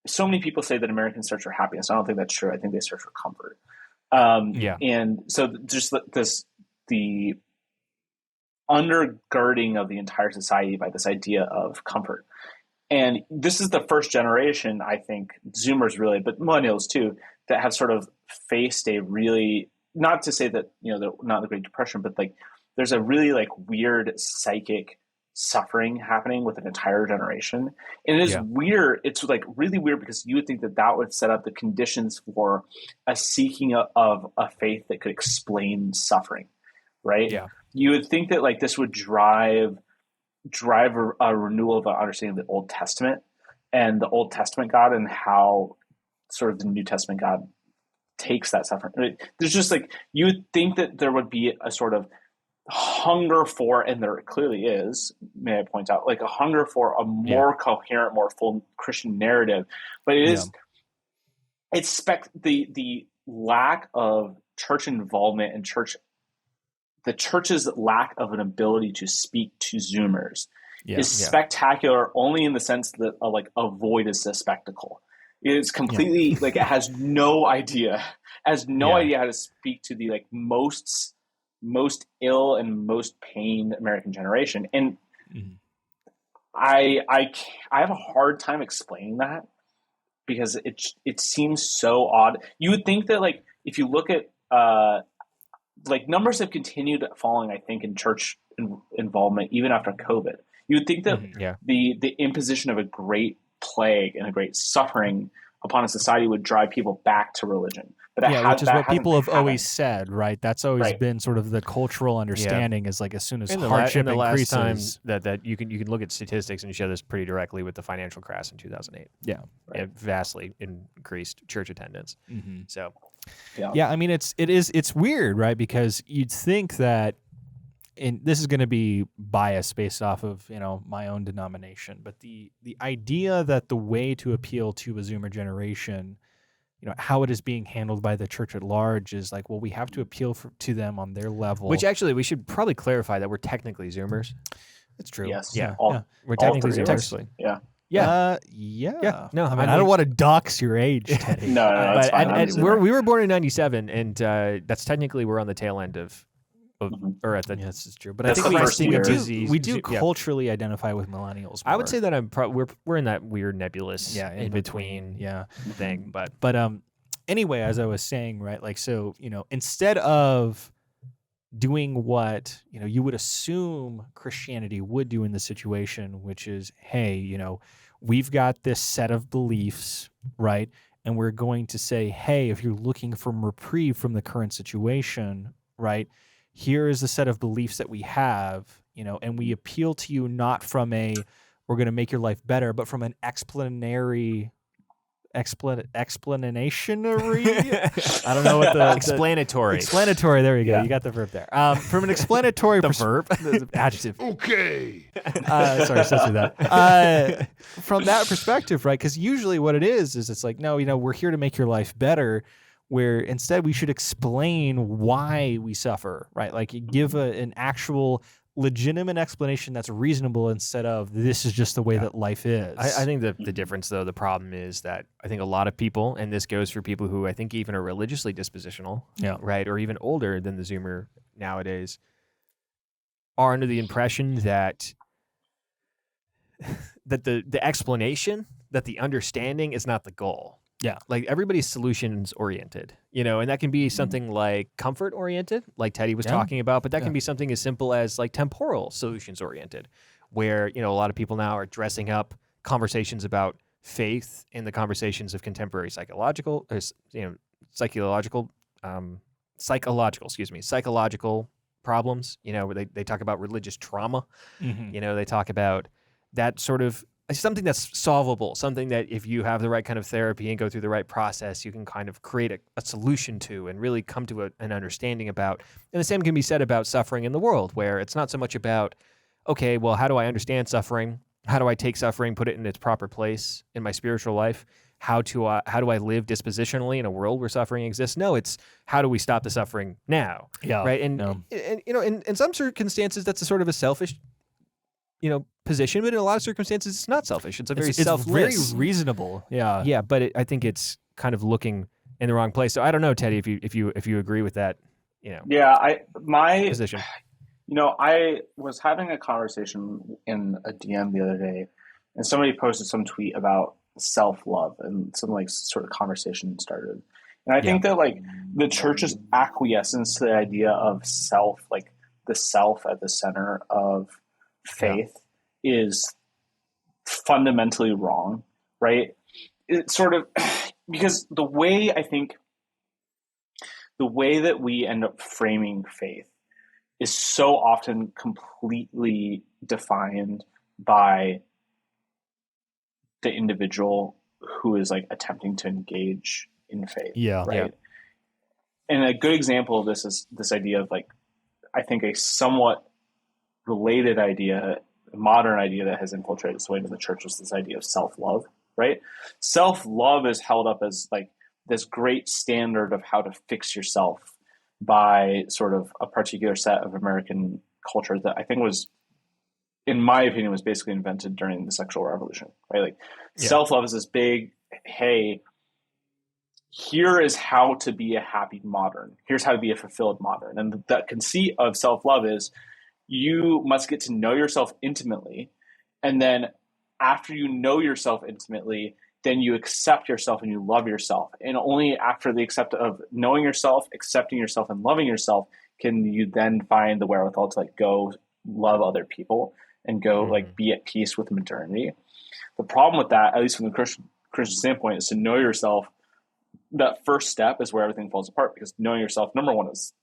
so many people say that Americans search for happiness. I don't think that's true. I think they search for comfort. And so just the undergirding of the entire society by this idea of comfort. And this is the first generation, I think, Zoomers really, but millennials too, that have sort of faced a really, not to say that, they're not the Great Depression, but like there's a really like weird psychic suffering happening with an entire generation. And it is weird. It's like really weird because you would think that would set up the conditions for a seeking of a faith that could explain suffering, right? Yeah. You would think that like this would drive a renewal of an understanding of the Old Testament and the Old Testament God and how sort of the New Testament God takes that suffering. There's just like, you would think that there would be a sort of hunger for, and there clearly is, may I point out, like a hunger for a more coherent, more full Christian narrative, but it is, it's the lack of church involvement and the church's lack of an ability to speak to Zoomers is spectacular only in the sense that a void is a spectacle. It is completely like, it has no idea how to speak to the like most ill and most pained American generation. And I have a hard time explaining that because it seems so odd. You would think that like, if you look at, like numbers have continued falling, I think, in church involvement, even after COVID. You would think that the imposition of a great plague and a great suffering upon a society would drive people back to religion. But which is what people have always said, right? That's always been sort of the cultural understanding is like, as soon as hardship increases. Last time that you can look at statistics and show this pretty directly with the financial crash in 2008. Yeah. It vastly increased church attendance. So I mean, it's weird, right? Because you'd think that, and this is going to be biased based off of my own denomination, but the idea that the way to appeal to a Zoomer generation, how it is being handled by the church at large is like, well, we have to appeal to them on their level. Which actually, we should probably clarify that we're technically Zoomers. It's true. Yes. Yeah. We're technically Zoomers. Yeah. Yeah. No, I mean, I don't want to dox your age, Teddy. No, that's fine. We were born in 97, and that's technically we're on the tail end of or at the. Yes, this is true. But That's I think the first year. we do culturally identify with millennials more. I would say that we're in that weird nebulous in between thing. But anyway, as I was saying, right, like, so, instead of doing what, you would assume Christianity would do in the situation, which is, hey, we've got this set of beliefs, right? And we're going to say, hey, if you're looking for reprieve from the current situation, right, here is the set of beliefs that we have, and we appeal to you not from we're going to make your life better, but from an explanationary. I don't know what the explanatory. Explanatory. There you go. You got the verb there. From an explanatory verb, the adjective. Okay. Sorry, censor that. From that perspective, right? Because usually what it is it's like, no, we're here to make your life better. Where instead we should explain why we suffer, right? Like, you give an actual legitimate explanation that's reasonable instead of this is just the way that life is. I think the difference, though, the problem is that I think a lot of people, and this goes for people who I think even are religiously dispositional, right, or even older than the Zoomer nowadays, are under the impression that the explanation, that the understanding is not the goal. Yeah. Like, everybody's solutions oriented, and that can be something like comfort oriented, like Teddy was talking about, but that can be something as simple as like temporal solutions oriented, where, a lot of people now are dressing up conversations about faith in the conversations of contemporary psychological problems, where they talk about religious trauma, they talk about that sort of something that's solvable, something that if you have the right kind of therapy and go through the right process, you can kind of create a solution to and really come to an understanding about. And the same can be said about suffering in the world, where it's not so much about, okay, well, how do I understand suffering? How do I take suffering, put it in its proper place in my spiritual life? How do I live dispositionally in a world where suffering exists? No, it's how do we stop the suffering now? Yeah. Right. And in some circumstances, that's a sort of a selfish position, but in a lot of circumstances, it's not selfish. It's selfless. It's very reasonable. Yeah. Yeah, but I think it's kind of looking in the wrong place. So I don't know, Teddy, if you agree with that, Yeah, my position. I was having a conversation in a DM the other day, and somebody posted some tweet about self-love, and some like sort of conversation started. And I think that like the church's acquiescence to the idea of self, like the self at the center of faith, is fundamentally wrong, right? It's sort of because the way that we end up framing faith is so often completely defined by the individual who is like attempting to engage in faith. Right. And a good example of this is this idea of like, I think a somewhat related idea, a modern idea that has infiltrated its way into the church is this idea of self-love, right? Self-love is held up as like this great standard of how to fix yourself by sort of a particular set of American culture that I think was, in my opinion, was basically invented during the sexual revolution, right? Like self-love is this big, hey, here is how to be a happy modern. Here's how to be a fulfilled modern. And that conceit of self-love is you must get to know yourself intimately. And then after you know yourself intimately, then you accept yourself and you love yourself. And only after the accept of knowing yourself, accepting yourself, and loving yourself can you then find the wherewithal to like go love other people and go like be at peace with modernity. The problem with that, at least from the Christian standpoint, is to know yourself. That first step is where everything falls apart, because knowing yourself, number one, is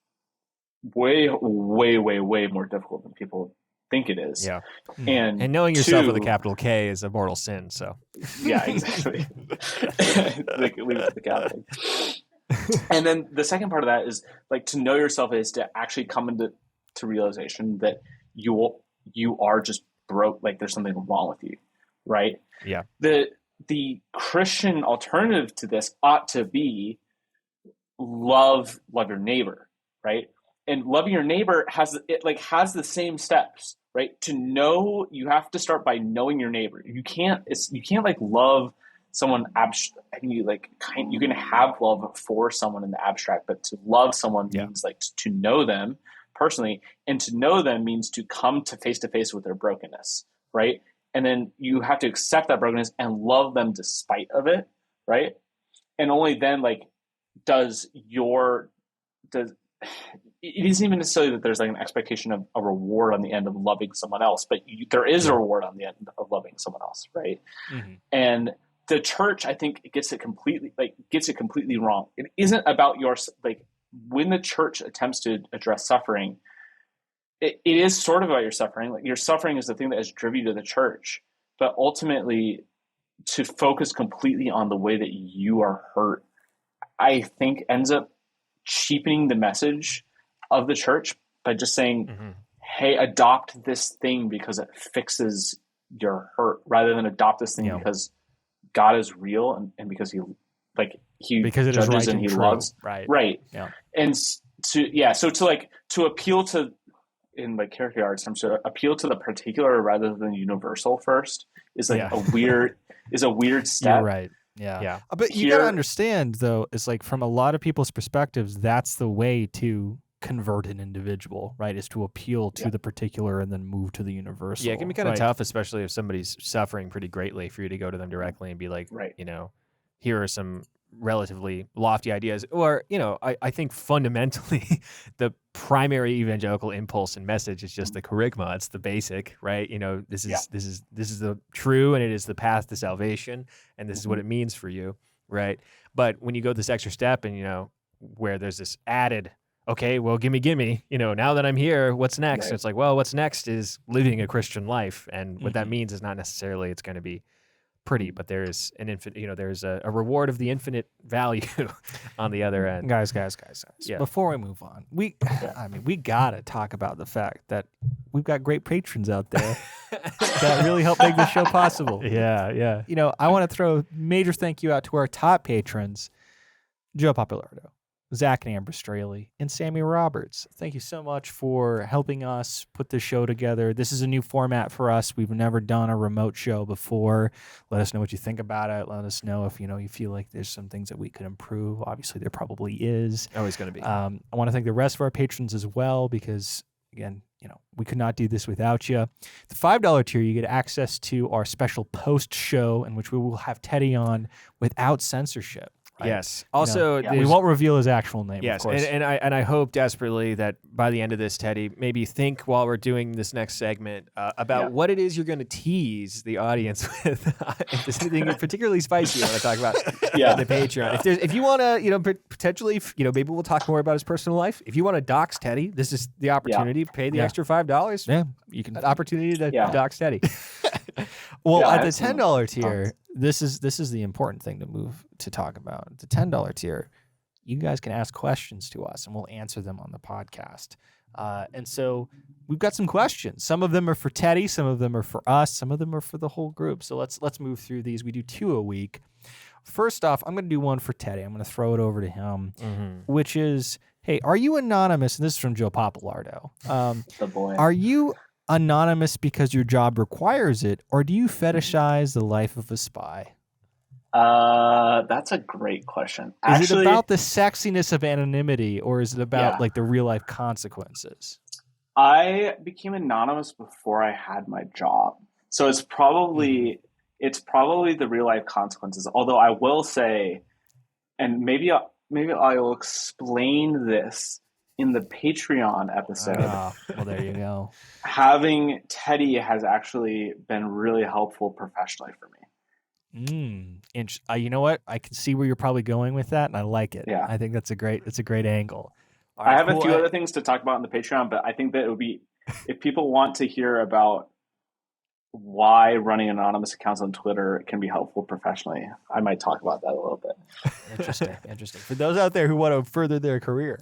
way, way, way, way more difficult than people think it is. Yeah. And knowing yourself with a capital K is a mortal sin. So yeah, exactly. Leave it to the Catholic. And then the second part of that is like to know yourself is to actually come into realization that you are just broke. Like there's something wrong with you, right? Yeah. The Christian alternative to this ought to be love your neighbor, right? And loving your neighbor has the same steps, right? To know, you have to start by knowing your neighbor. You can't like love someone you can have love for someone in the abstract, but to love someone means like to know them personally, and to know them means to come to face with their brokenness, right? And then you have to accept that brokenness and love them despite of it, right? And only then, like, it isn't even necessarily that there's like an expectation of a reward on the end of loving someone else, but there is a reward on the end of loving someone else, right? Mm-hmm. And the church, I think, gets it completely wrong. It isn't about when the church attempts to address suffering, it is sort of about your suffering. Like, your suffering is the thing that has driven you to the church, but ultimately to focus completely on the way that you are hurt, I think ends up cheapening the message of the church by just saying, hey, adopt this thing because it fixes your hurt, rather than adopt this thing because God is real and because he judges right and he loves. Right. Yeah. And to appeal to, in like Kierkegaard terms, to appeal to the particular rather than universal first is like a weird step. You're right. Yeah. But you got to understand, though, it's like from a lot of people's perspectives, that's the way to convert an individual, right? Is to appeal to the particular and then move to the universal. Yeah, it can be kind of tough, especially if somebody's suffering pretty greatly, for you to go to them directly and be like, here are some relatively lofty ideas. Or, I think fundamentally the primary evangelical impulse and message is just the kerygma. It's the basic, right? This is the true, and it is the path to salvation, and this is what it means for you, right? But when you go this extra step and, where there's this added, okay, well, gimme, now that I'm here, what's next? Right. It's like, well, what's next is living a Christian life. And what that means is not necessarily it's going to be pretty, but there's an infinite, there's a reward of the infinite value on the other end. Guys. Yeah. Before we move on, we gotta talk about the fact that we've got great patrons out there that really help make this show possible. Yeah. I want to throw a major thank you out to our top patrons, Joe Populardo, Zach and Amber Strehle, and Sammy Roberts. Thank you so much for helping us put this show together. This is a new format for us. We've never done a remote show before. Let us know what you think about it. Let us know if you feel like there's some things that we could improve. Obviously, there probably is. Always going to be. I want to thank the rest of our patrons as well, because again, we could not do this without you. The $5 tier, you get access to our special post show in which we will have Teddy on without censorship. Right? Yes. Also, we won't reveal his actual name. Yes, of course. And I hope desperately that by the end of this, Teddy, maybe think while we're doing this next segment about what it is you're going to tease the audience with. If there's anything particularly spicy you want to talk about on the Patreon. If you want to, potentially, maybe we'll talk more about his personal life. If you want to dox Teddy, this is the opportunity. Pay the extra $5. Yeah, you can. An opportunity to dox Teddy. Well, at the $10 tier, this is the important thing to talk about. The $10 tier, you guys can ask questions to us, and we'll answer them on the podcast. And so we've got some questions. Some of them are for Teddy, some of them are for us, some of them are for the whole group. So let's move through these. We do 2 a week. First off, I'm going to do one for Teddy. I'm going to throw it over to him, which is, hey, are you anonymous? And this is from Joe Populardo. Are you anonymous because your job requires it, or do you fetishize the life of a spy? That's a great question. Is it about the sexiness of anonymity, or is it about like the real life consequences? I became anonymous before I had my job, so it's probably the real life consequences. Although I will say, and maybe I will explain this in the Patreon episode. Well, there you go. Having Teddy has actually been really helpful professionally for me. You know what? I can see where you're probably going with that, and I like it. Yeah. I think that's a great angle. All right, I have a few other things to talk about in the Patreon, but I think that it would be, if people want to hear about why running anonymous accounts on Twitter can be helpful professionally, I might talk about that a little bit. Interesting. For those out there who want to further their career,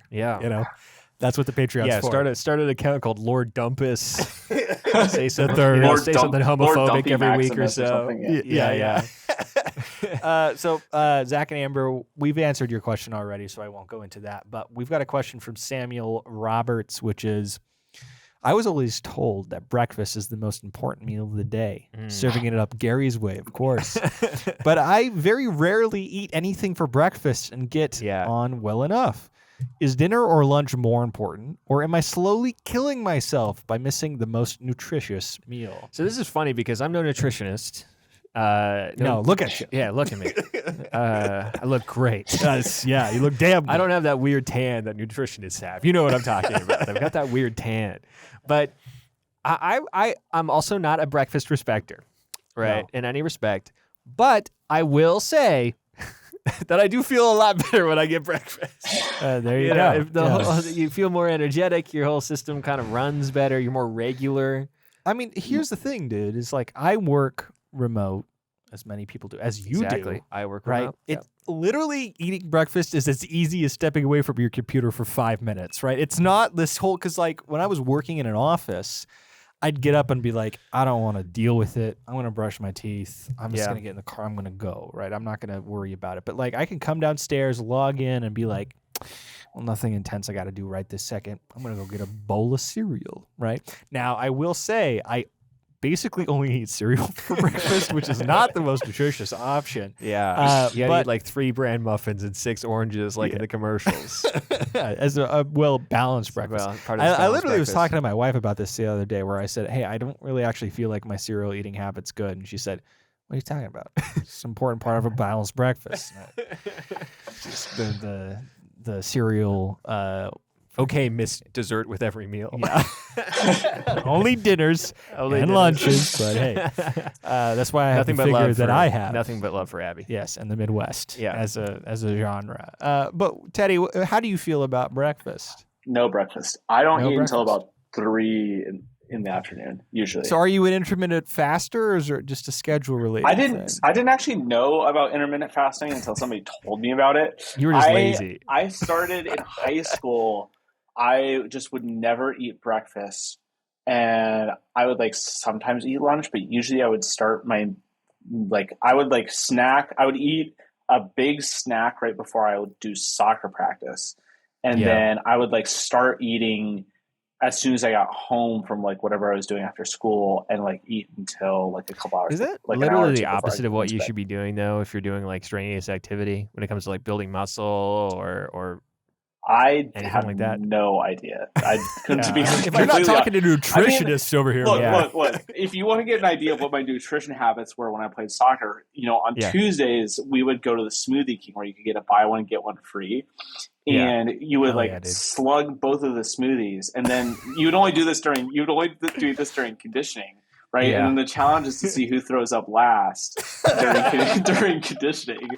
that's what the Patreon's for. Start an account called Lord Dumpus. say something homophobic every week or so. So Zach and Amber, we've answered your question already, so I won't go into that. But we've got a question from Samuel Roberts, which is, I was always told that breakfast is the most important meal of the day. Serving it up Gary's way, of course. But I very rarely eat anything for breakfast and get on well enough. Is dinner or lunch more important, or am I slowly killing myself by missing the most nutritious meal? So this is funny because I'm no nutritionist. No, look at you. Yeah, look at me. I look great. Yeah, you look damn good. I don't have that weird tan that nutritionists have. You know what I'm talking about. I've got that weird tan. But I'm also not a breakfast respecter, right? In any respect. But I will say that I do feel a lot better when I get breakfast. There you go. You feel more energetic. Your whole system kind of runs better. You're more regular. I mean, here's the thing, dude. Is like I work remote, as many people do, as you do. I work right. remote. It's literally eating breakfast is as easy as stepping away from your computer for 5 minutes, right? It's not this whole because like when I was working in an office, I'd get up and be like, I don't want to deal with it. I'm going to brush my teeth. I'm just going to get in the car. I'm going to go, right? I'm not going to worry about it. But like I can come downstairs, log in, and be like, well, nothing intense I got to do right this second. I'm going to go get a bowl of cereal, right? Now, I will say I basically only eat cereal for breakfast, which is not the most nutritious option. Yeah. You gotta eat like 3 bran muffins and 6 oranges like in the commercials. As a well-balanced breakfast. I literally was talking to my wife about this the other day where I said, hey, I don't really actually feel like my cereal eating habit's good. And she said, what are you talking about? It's an important part of a balanced breakfast. Just the cereal... miss dessert with every meal. Yeah. Only dinners and lunches, but hey, that's why I have the figure that I have. Nothing but love for Abby. Yes, and the Midwest as a genre. But Teddy, how do you feel about breakfast? No breakfast. I don't eat until about 3 in the afternoon usually. So are you an intermittent faster, or is it just a schedule related? I didn't actually know about intermittent fasting until somebody told me about it. You were just lazy. I started in high school. I just would never eat breakfast, and I would like sometimes eat lunch, but usually I would start I would snack. I would eat a big snack right before I would do soccer practice. And then I would start eating as soon as I got home from whatever I was doing after school, and eat until a couple hours. Is that literally the opposite of what you should be doing though? If you're doing strenuous activity when it comes to building muscle or I have no idea. I couldn't be. If you're not talking to nutritionists over here, look. If you want to get an idea of what my nutrition habits were when I played soccer, on Tuesdays we would go to the Smoothie King where you could get a buy one get one free, and you would slug both of the smoothies, and then you would only do this during conditioning. Right, and then the challenge is to see who throws up last during conditioning.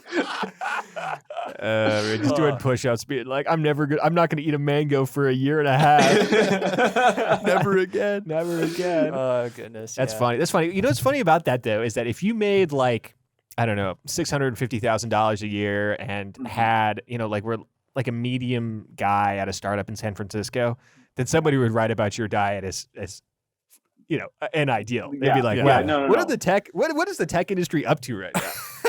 Just doing push-ups, being like, I'm not going to eat a mango for a year and a half. Never again. Oh goodness, that's funny. That's funny. You know what's funny about that though is that if you made I don't know, $650,000 a year and had we're like a medium guy at a startup in San Francisco, then somebody would write about your diet as an ideal. They'd be like, "Wow, what is the tech industry up to right now?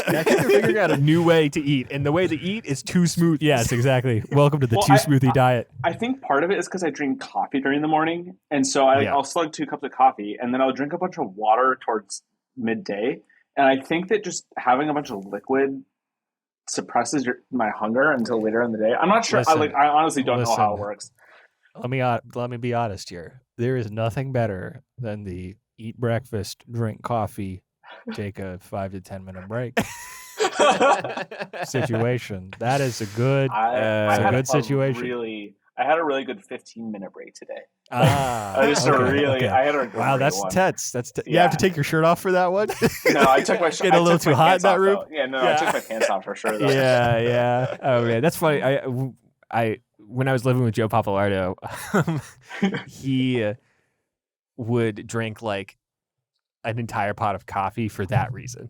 I think they're figuring out a new way to eat, and the way to eat is 2 smoothies." Yes, exactly. Welcome to the 2 smoothie diet. I think part of it is because I drink coffee during the morning, and so I'll slug 2 cups of coffee, and then I'll drink a bunch of water towards midday. And I think that just having a bunch of liquid suppresses my hunger until later in the day. I'm not sure. I honestly don't know how it works. Let me be honest here. There is nothing better than the eat breakfast, drink coffee, take a 5 to 10 minute break situation. That is a good situation. I had a really good 15-minute break today. I had a wow, that's tense. You have to take your shirt off for that one. No, I took my shirt. Get a little too hot in that room. I took my pants off for sure. Though. Yeah. Oh man, that's funny. I when I was living with Joe Papalardo, he would drink an entire pot of coffee for that reason.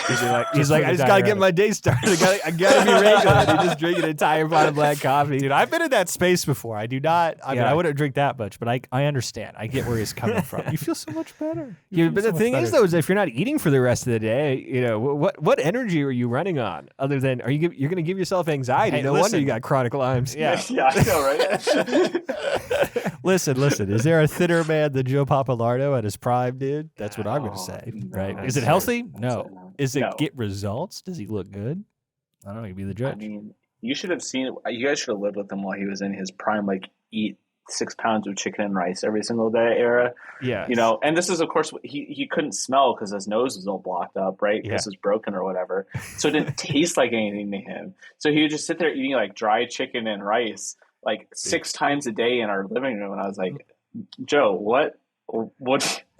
He's like, I just gotta get my day started. I gotta be regular. You just drink an entire pot of black coffee. Dude, I've been in that space before. I do not. I mean, I wouldn't drink that much, but I understand. I get where he's coming from. You feel so much better. But the thing is, though, is if you're not eating for the rest of the day, what energy are you running on? Other than you're going to give yourself anxiety? Hey, no wonder you got chronic Lyme's. Yeah, I know, right? Listen. Is there a thinner man than Joe Papalardo at his prime, dude? That's what I'm going to say. Right? Is it healthy? No. Is it get results? Does he look good? I don't know. You'd be the judge. I mean, you should have seen. You guys should have lived with him while he was in his prime, like eat 6 pounds of chicken and rice every single day era. Yeah. And this is, of course, he couldn't smell because his nose was all blocked up, right? This was broken or whatever. So it didn't taste like anything to him. So he would just sit there eating like dry chicken and rice like 6 times a day in our living room. And I was like, Joe, what are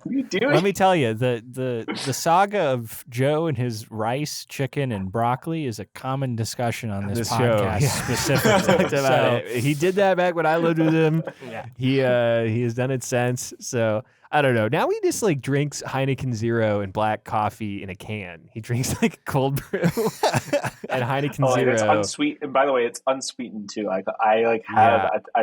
you doing? Let me tell you, the saga of Joe and his rice, chicken, and broccoli is a common discussion on this podcast specifically. So, he did that back when I lived with him. He has done it since. So I don't know. Now he just like drinks Heineken Zero and black coffee in a can. He drinks like cold brew and Heineken Zero. It's unsweet. And by the way, it's unsweetened too. I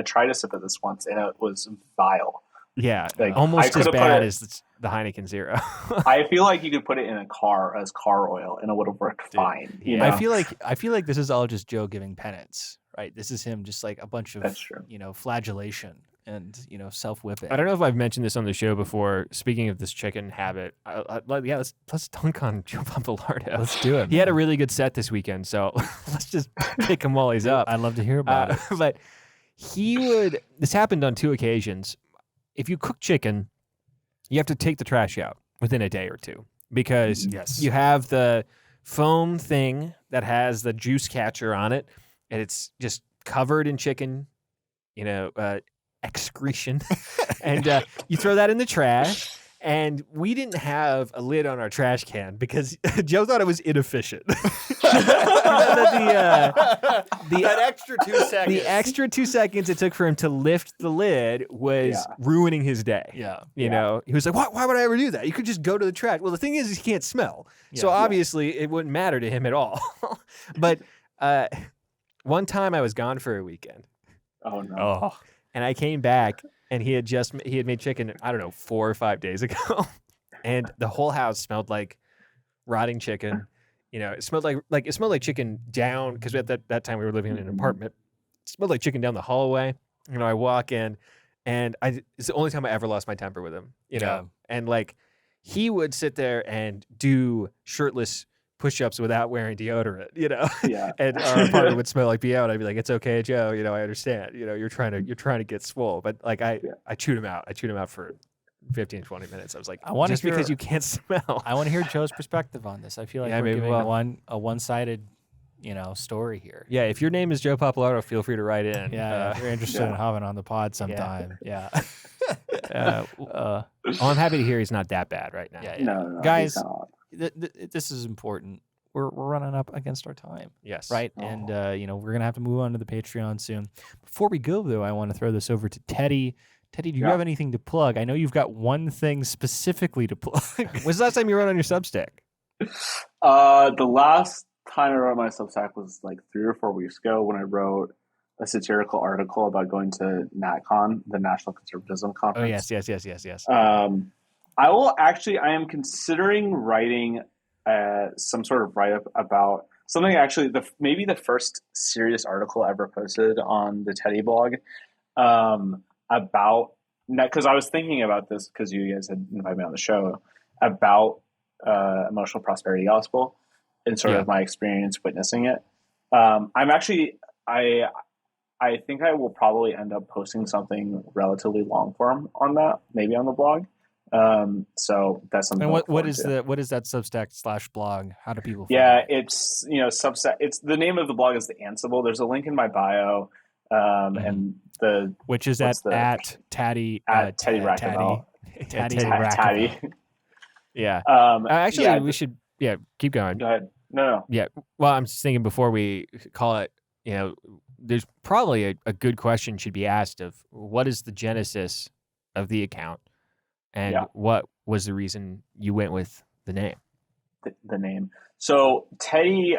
tried a sip of this once and it was vile. Yeah, almost as bad as the Heineken Zero. I feel like you could put it in a car as car oil, and it would have worked fine. You know? I feel like this is all just Joe giving penance, right? This is him just like a bunch of flagellation and self-whipping. I don't know if I've mentioned this on the show before. Speaking of this chicken habit, let's dunk on Joe Papalardo. Let's do it. He had a really good set this weekend, so let's just pick him while he's up. I'd love to hear about it. But this happened on 2 occasions. If you cook chicken, you have to take the trash out within a day or 2 because you have the foam thing that has the juice catcher on it, and it's just covered in chicken, excretion, and you throw that in the trash. And we didn't have a lid on our trash can because Joe thought it was inefficient. That extra 2 seconds. The extra 2 seconds it took for him to lift the lid was ruining his day. He was like, why would I ever do that? You could just go to the trash. Well, the thing is he can't smell. So obviously it wouldn't matter to him at all. But one time I was gone for a weekend. Oh, no. And I came back. And he had made chicken, I don't know, 4 or 5 days ago, and the whole house smelled like rotting chicken. It smelled like chicken down because at that time we were living in an apartment. It smelled like chicken down the hallway. I walk in, and it's the only time I ever lost my temper with him. And like he would sit there and do shirtless push-ups without wearing deodorant, and our apartment would smell like BO, and I'd be like, it's okay, Joe, I understand, you're trying to get swole, but like I chewed him out for 15, 20 minutes. I was like, because you can't smell. I want to hear Joe's perspective on this. I feel like we're giving a one-sided story here. Yeah, if your name is Joe Papalardo, feel free to write in. If you're interested in hopping on the pod sometime. I'm happy to hear he's not that bad right now. No, guys, this is important. We're running up against our time. Yes. Right? And, we're going to have to move on to the Patreon soon. Before we go, though, I want to throw this over to Teddy. Teddy, do you have anything to plug? I know you've got one thing specifically to plug. When's the last time you wrote on your Substack? The last time I wrote my Substack was like 3 or 4 weeks ago when I wrote a satirical article about going to NatCon, the National Conservatism Conference. Oh, yes. I am considering writing some sort of write-up about something, actually, maybe the first serious article ever posted on the Teddy blog about, because I was thinking about this because you guys had invited me on the show, about emotional prosperity gospel and sort of my experience witnessing it. I think I will probably end up posting something relatively long form on that, maybe on the blog. So that's something. And what is that Substack /blog? How do people find it? It's Substack. It's the name of the blog is the Ansible. There's a link in my bio. And which is at Teddy Raccovelt. Teddy. Yeah. We should keep going. Go ahead. No. Yeah. Well, I'm just thinking before we call it, there's probably a good question should be asked of what is the genesis of the account and what was the reason you went with the name? the name. So Teddy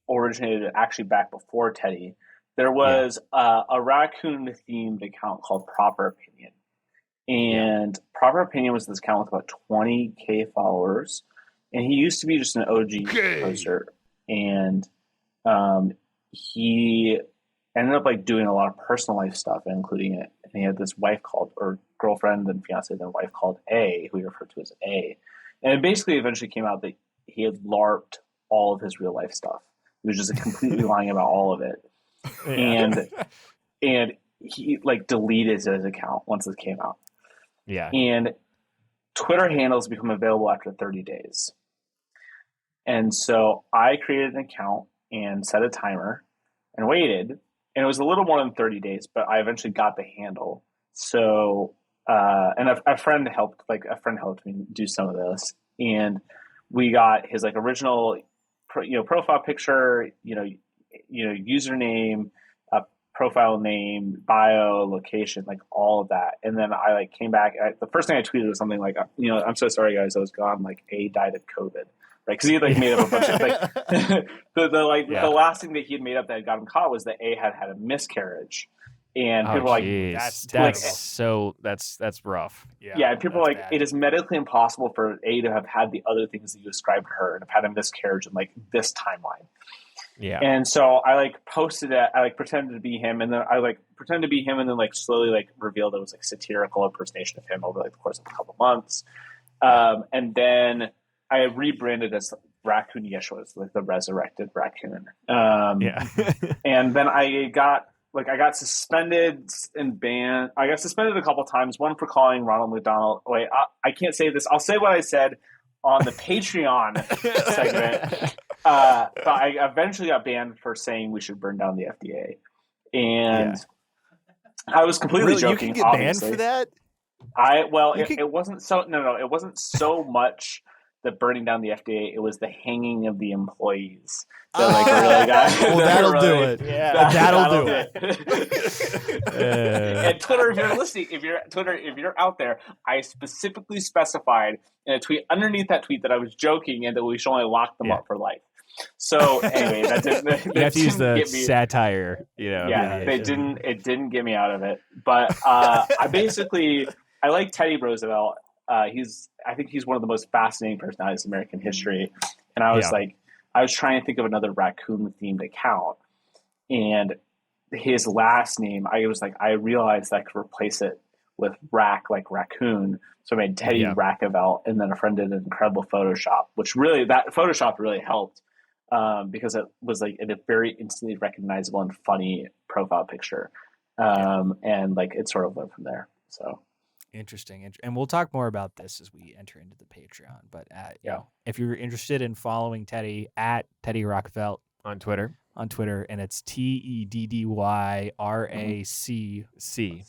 originated actually back before Teddy. There was a raccoon themed account called Proper Opinion. And Proper Opinion was this account with about 20K followers. And he used to be just an OG poster. And he ended up like doing a lot of personal life stuff, including it. And he had this wife called, or girlfriend and fiance, then wife called A, who he referred to as A. And it basically eventually came out that he had LARPed all of his real life stuff. He was just completely lying about all of it. And he like deleted his account once it came out. Yeah. And Twitter handles become available after 30 days. And so I created an account and set a timer and waited. And it was a little more than 30 days, but I eventually got the handle. So, and a friend helped me do some of this. And we got his like original, profile picture, username, profile name, bio, location, like all of that. And then I like came back. The first thing I tweeted was something like, I'm so sorry guys, I was gone. Like A died of COVID, right? Because he had like made up a bunch of like the last thing that he had made up that had got him caught was that A had a miscarriage. And people were like, that's rough. Yeah. And people are like, bad. It is medically impossible for A to have had the other things that you described to her and have had a miscarriage in like this timeline. Yeah. And so I like posted it. I like pretended to be him, and then I like pretended to be him, and then like slowly like revealed it was like satirical impersonation of him over like the course of a couple months. And then I rebranded as Raccoon Yeshua, like the resurrected raccoon. And then I got suspended and banned. I got suspended a couple times. One for calling Ronald McDonald. Wait, I can't say this. I'll say what I said on the Patreon segment. But I eventually got banned for saying we should burn down the FDA. And I was completely joking. You can get banned for that? It wasn't so. No, it wasn't so much the burning down the FDA. It was the hanging of the employees. That'll do it. Yeah, that'll do it. And Twitter, if you're listening, if you're out there, I specifically specified in a tweet underneath that tweet that I was joking and that we should only lock them up for life. So anyway, that didn't. You have to use the satire. It didn't get me out of it. But I like Teddy Roosevelt. I think he's one of the most fascinating personalities in American history. And I was I was trying to think of another raccoon themed account, and his last name, I realized I could replace it with like raccoon. So I made Teddy Raccovelt, and then a friend did an incredible Photoshop, which really, that Photoshop really helped because it was like a very instantly recognizable and funny profile picture. And like it sort of went from there. So. Interesting. And we'll talk more about this as we enter into the Patreon. But if you're interested in following Teddy at Teddy Raccovelt on Twitter, and it's TEDDYRACC. C.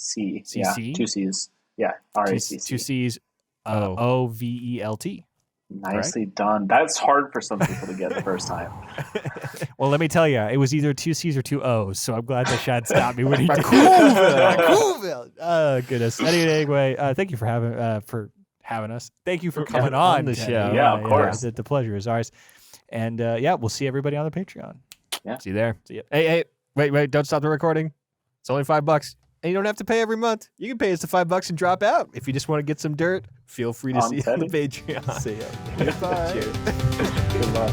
Yeah, two C's. Yeah, RACC. Two C's. OVELT. Nicely done. That's hard for some people to get the first time. Well, let me tell you, it was either two C's or two O's, so I'm glad that Shad stopped me when he did. Raccovelt. Oh, goodness. Anyway, thank you for having us. Thank you for coming on the show. Yeah, of course. The pleasure is ours. And we'll see everybody on the Patreon. Yeah. See you there. See ya. Hey, wait, don't stop the recording. It's only $5. And you don't have to pay every month. You can pay us the $5 and drop out. If you just want to get some dirt, feel free to see on the Patreon. See ya. Goodbye. Cheers. Good luck.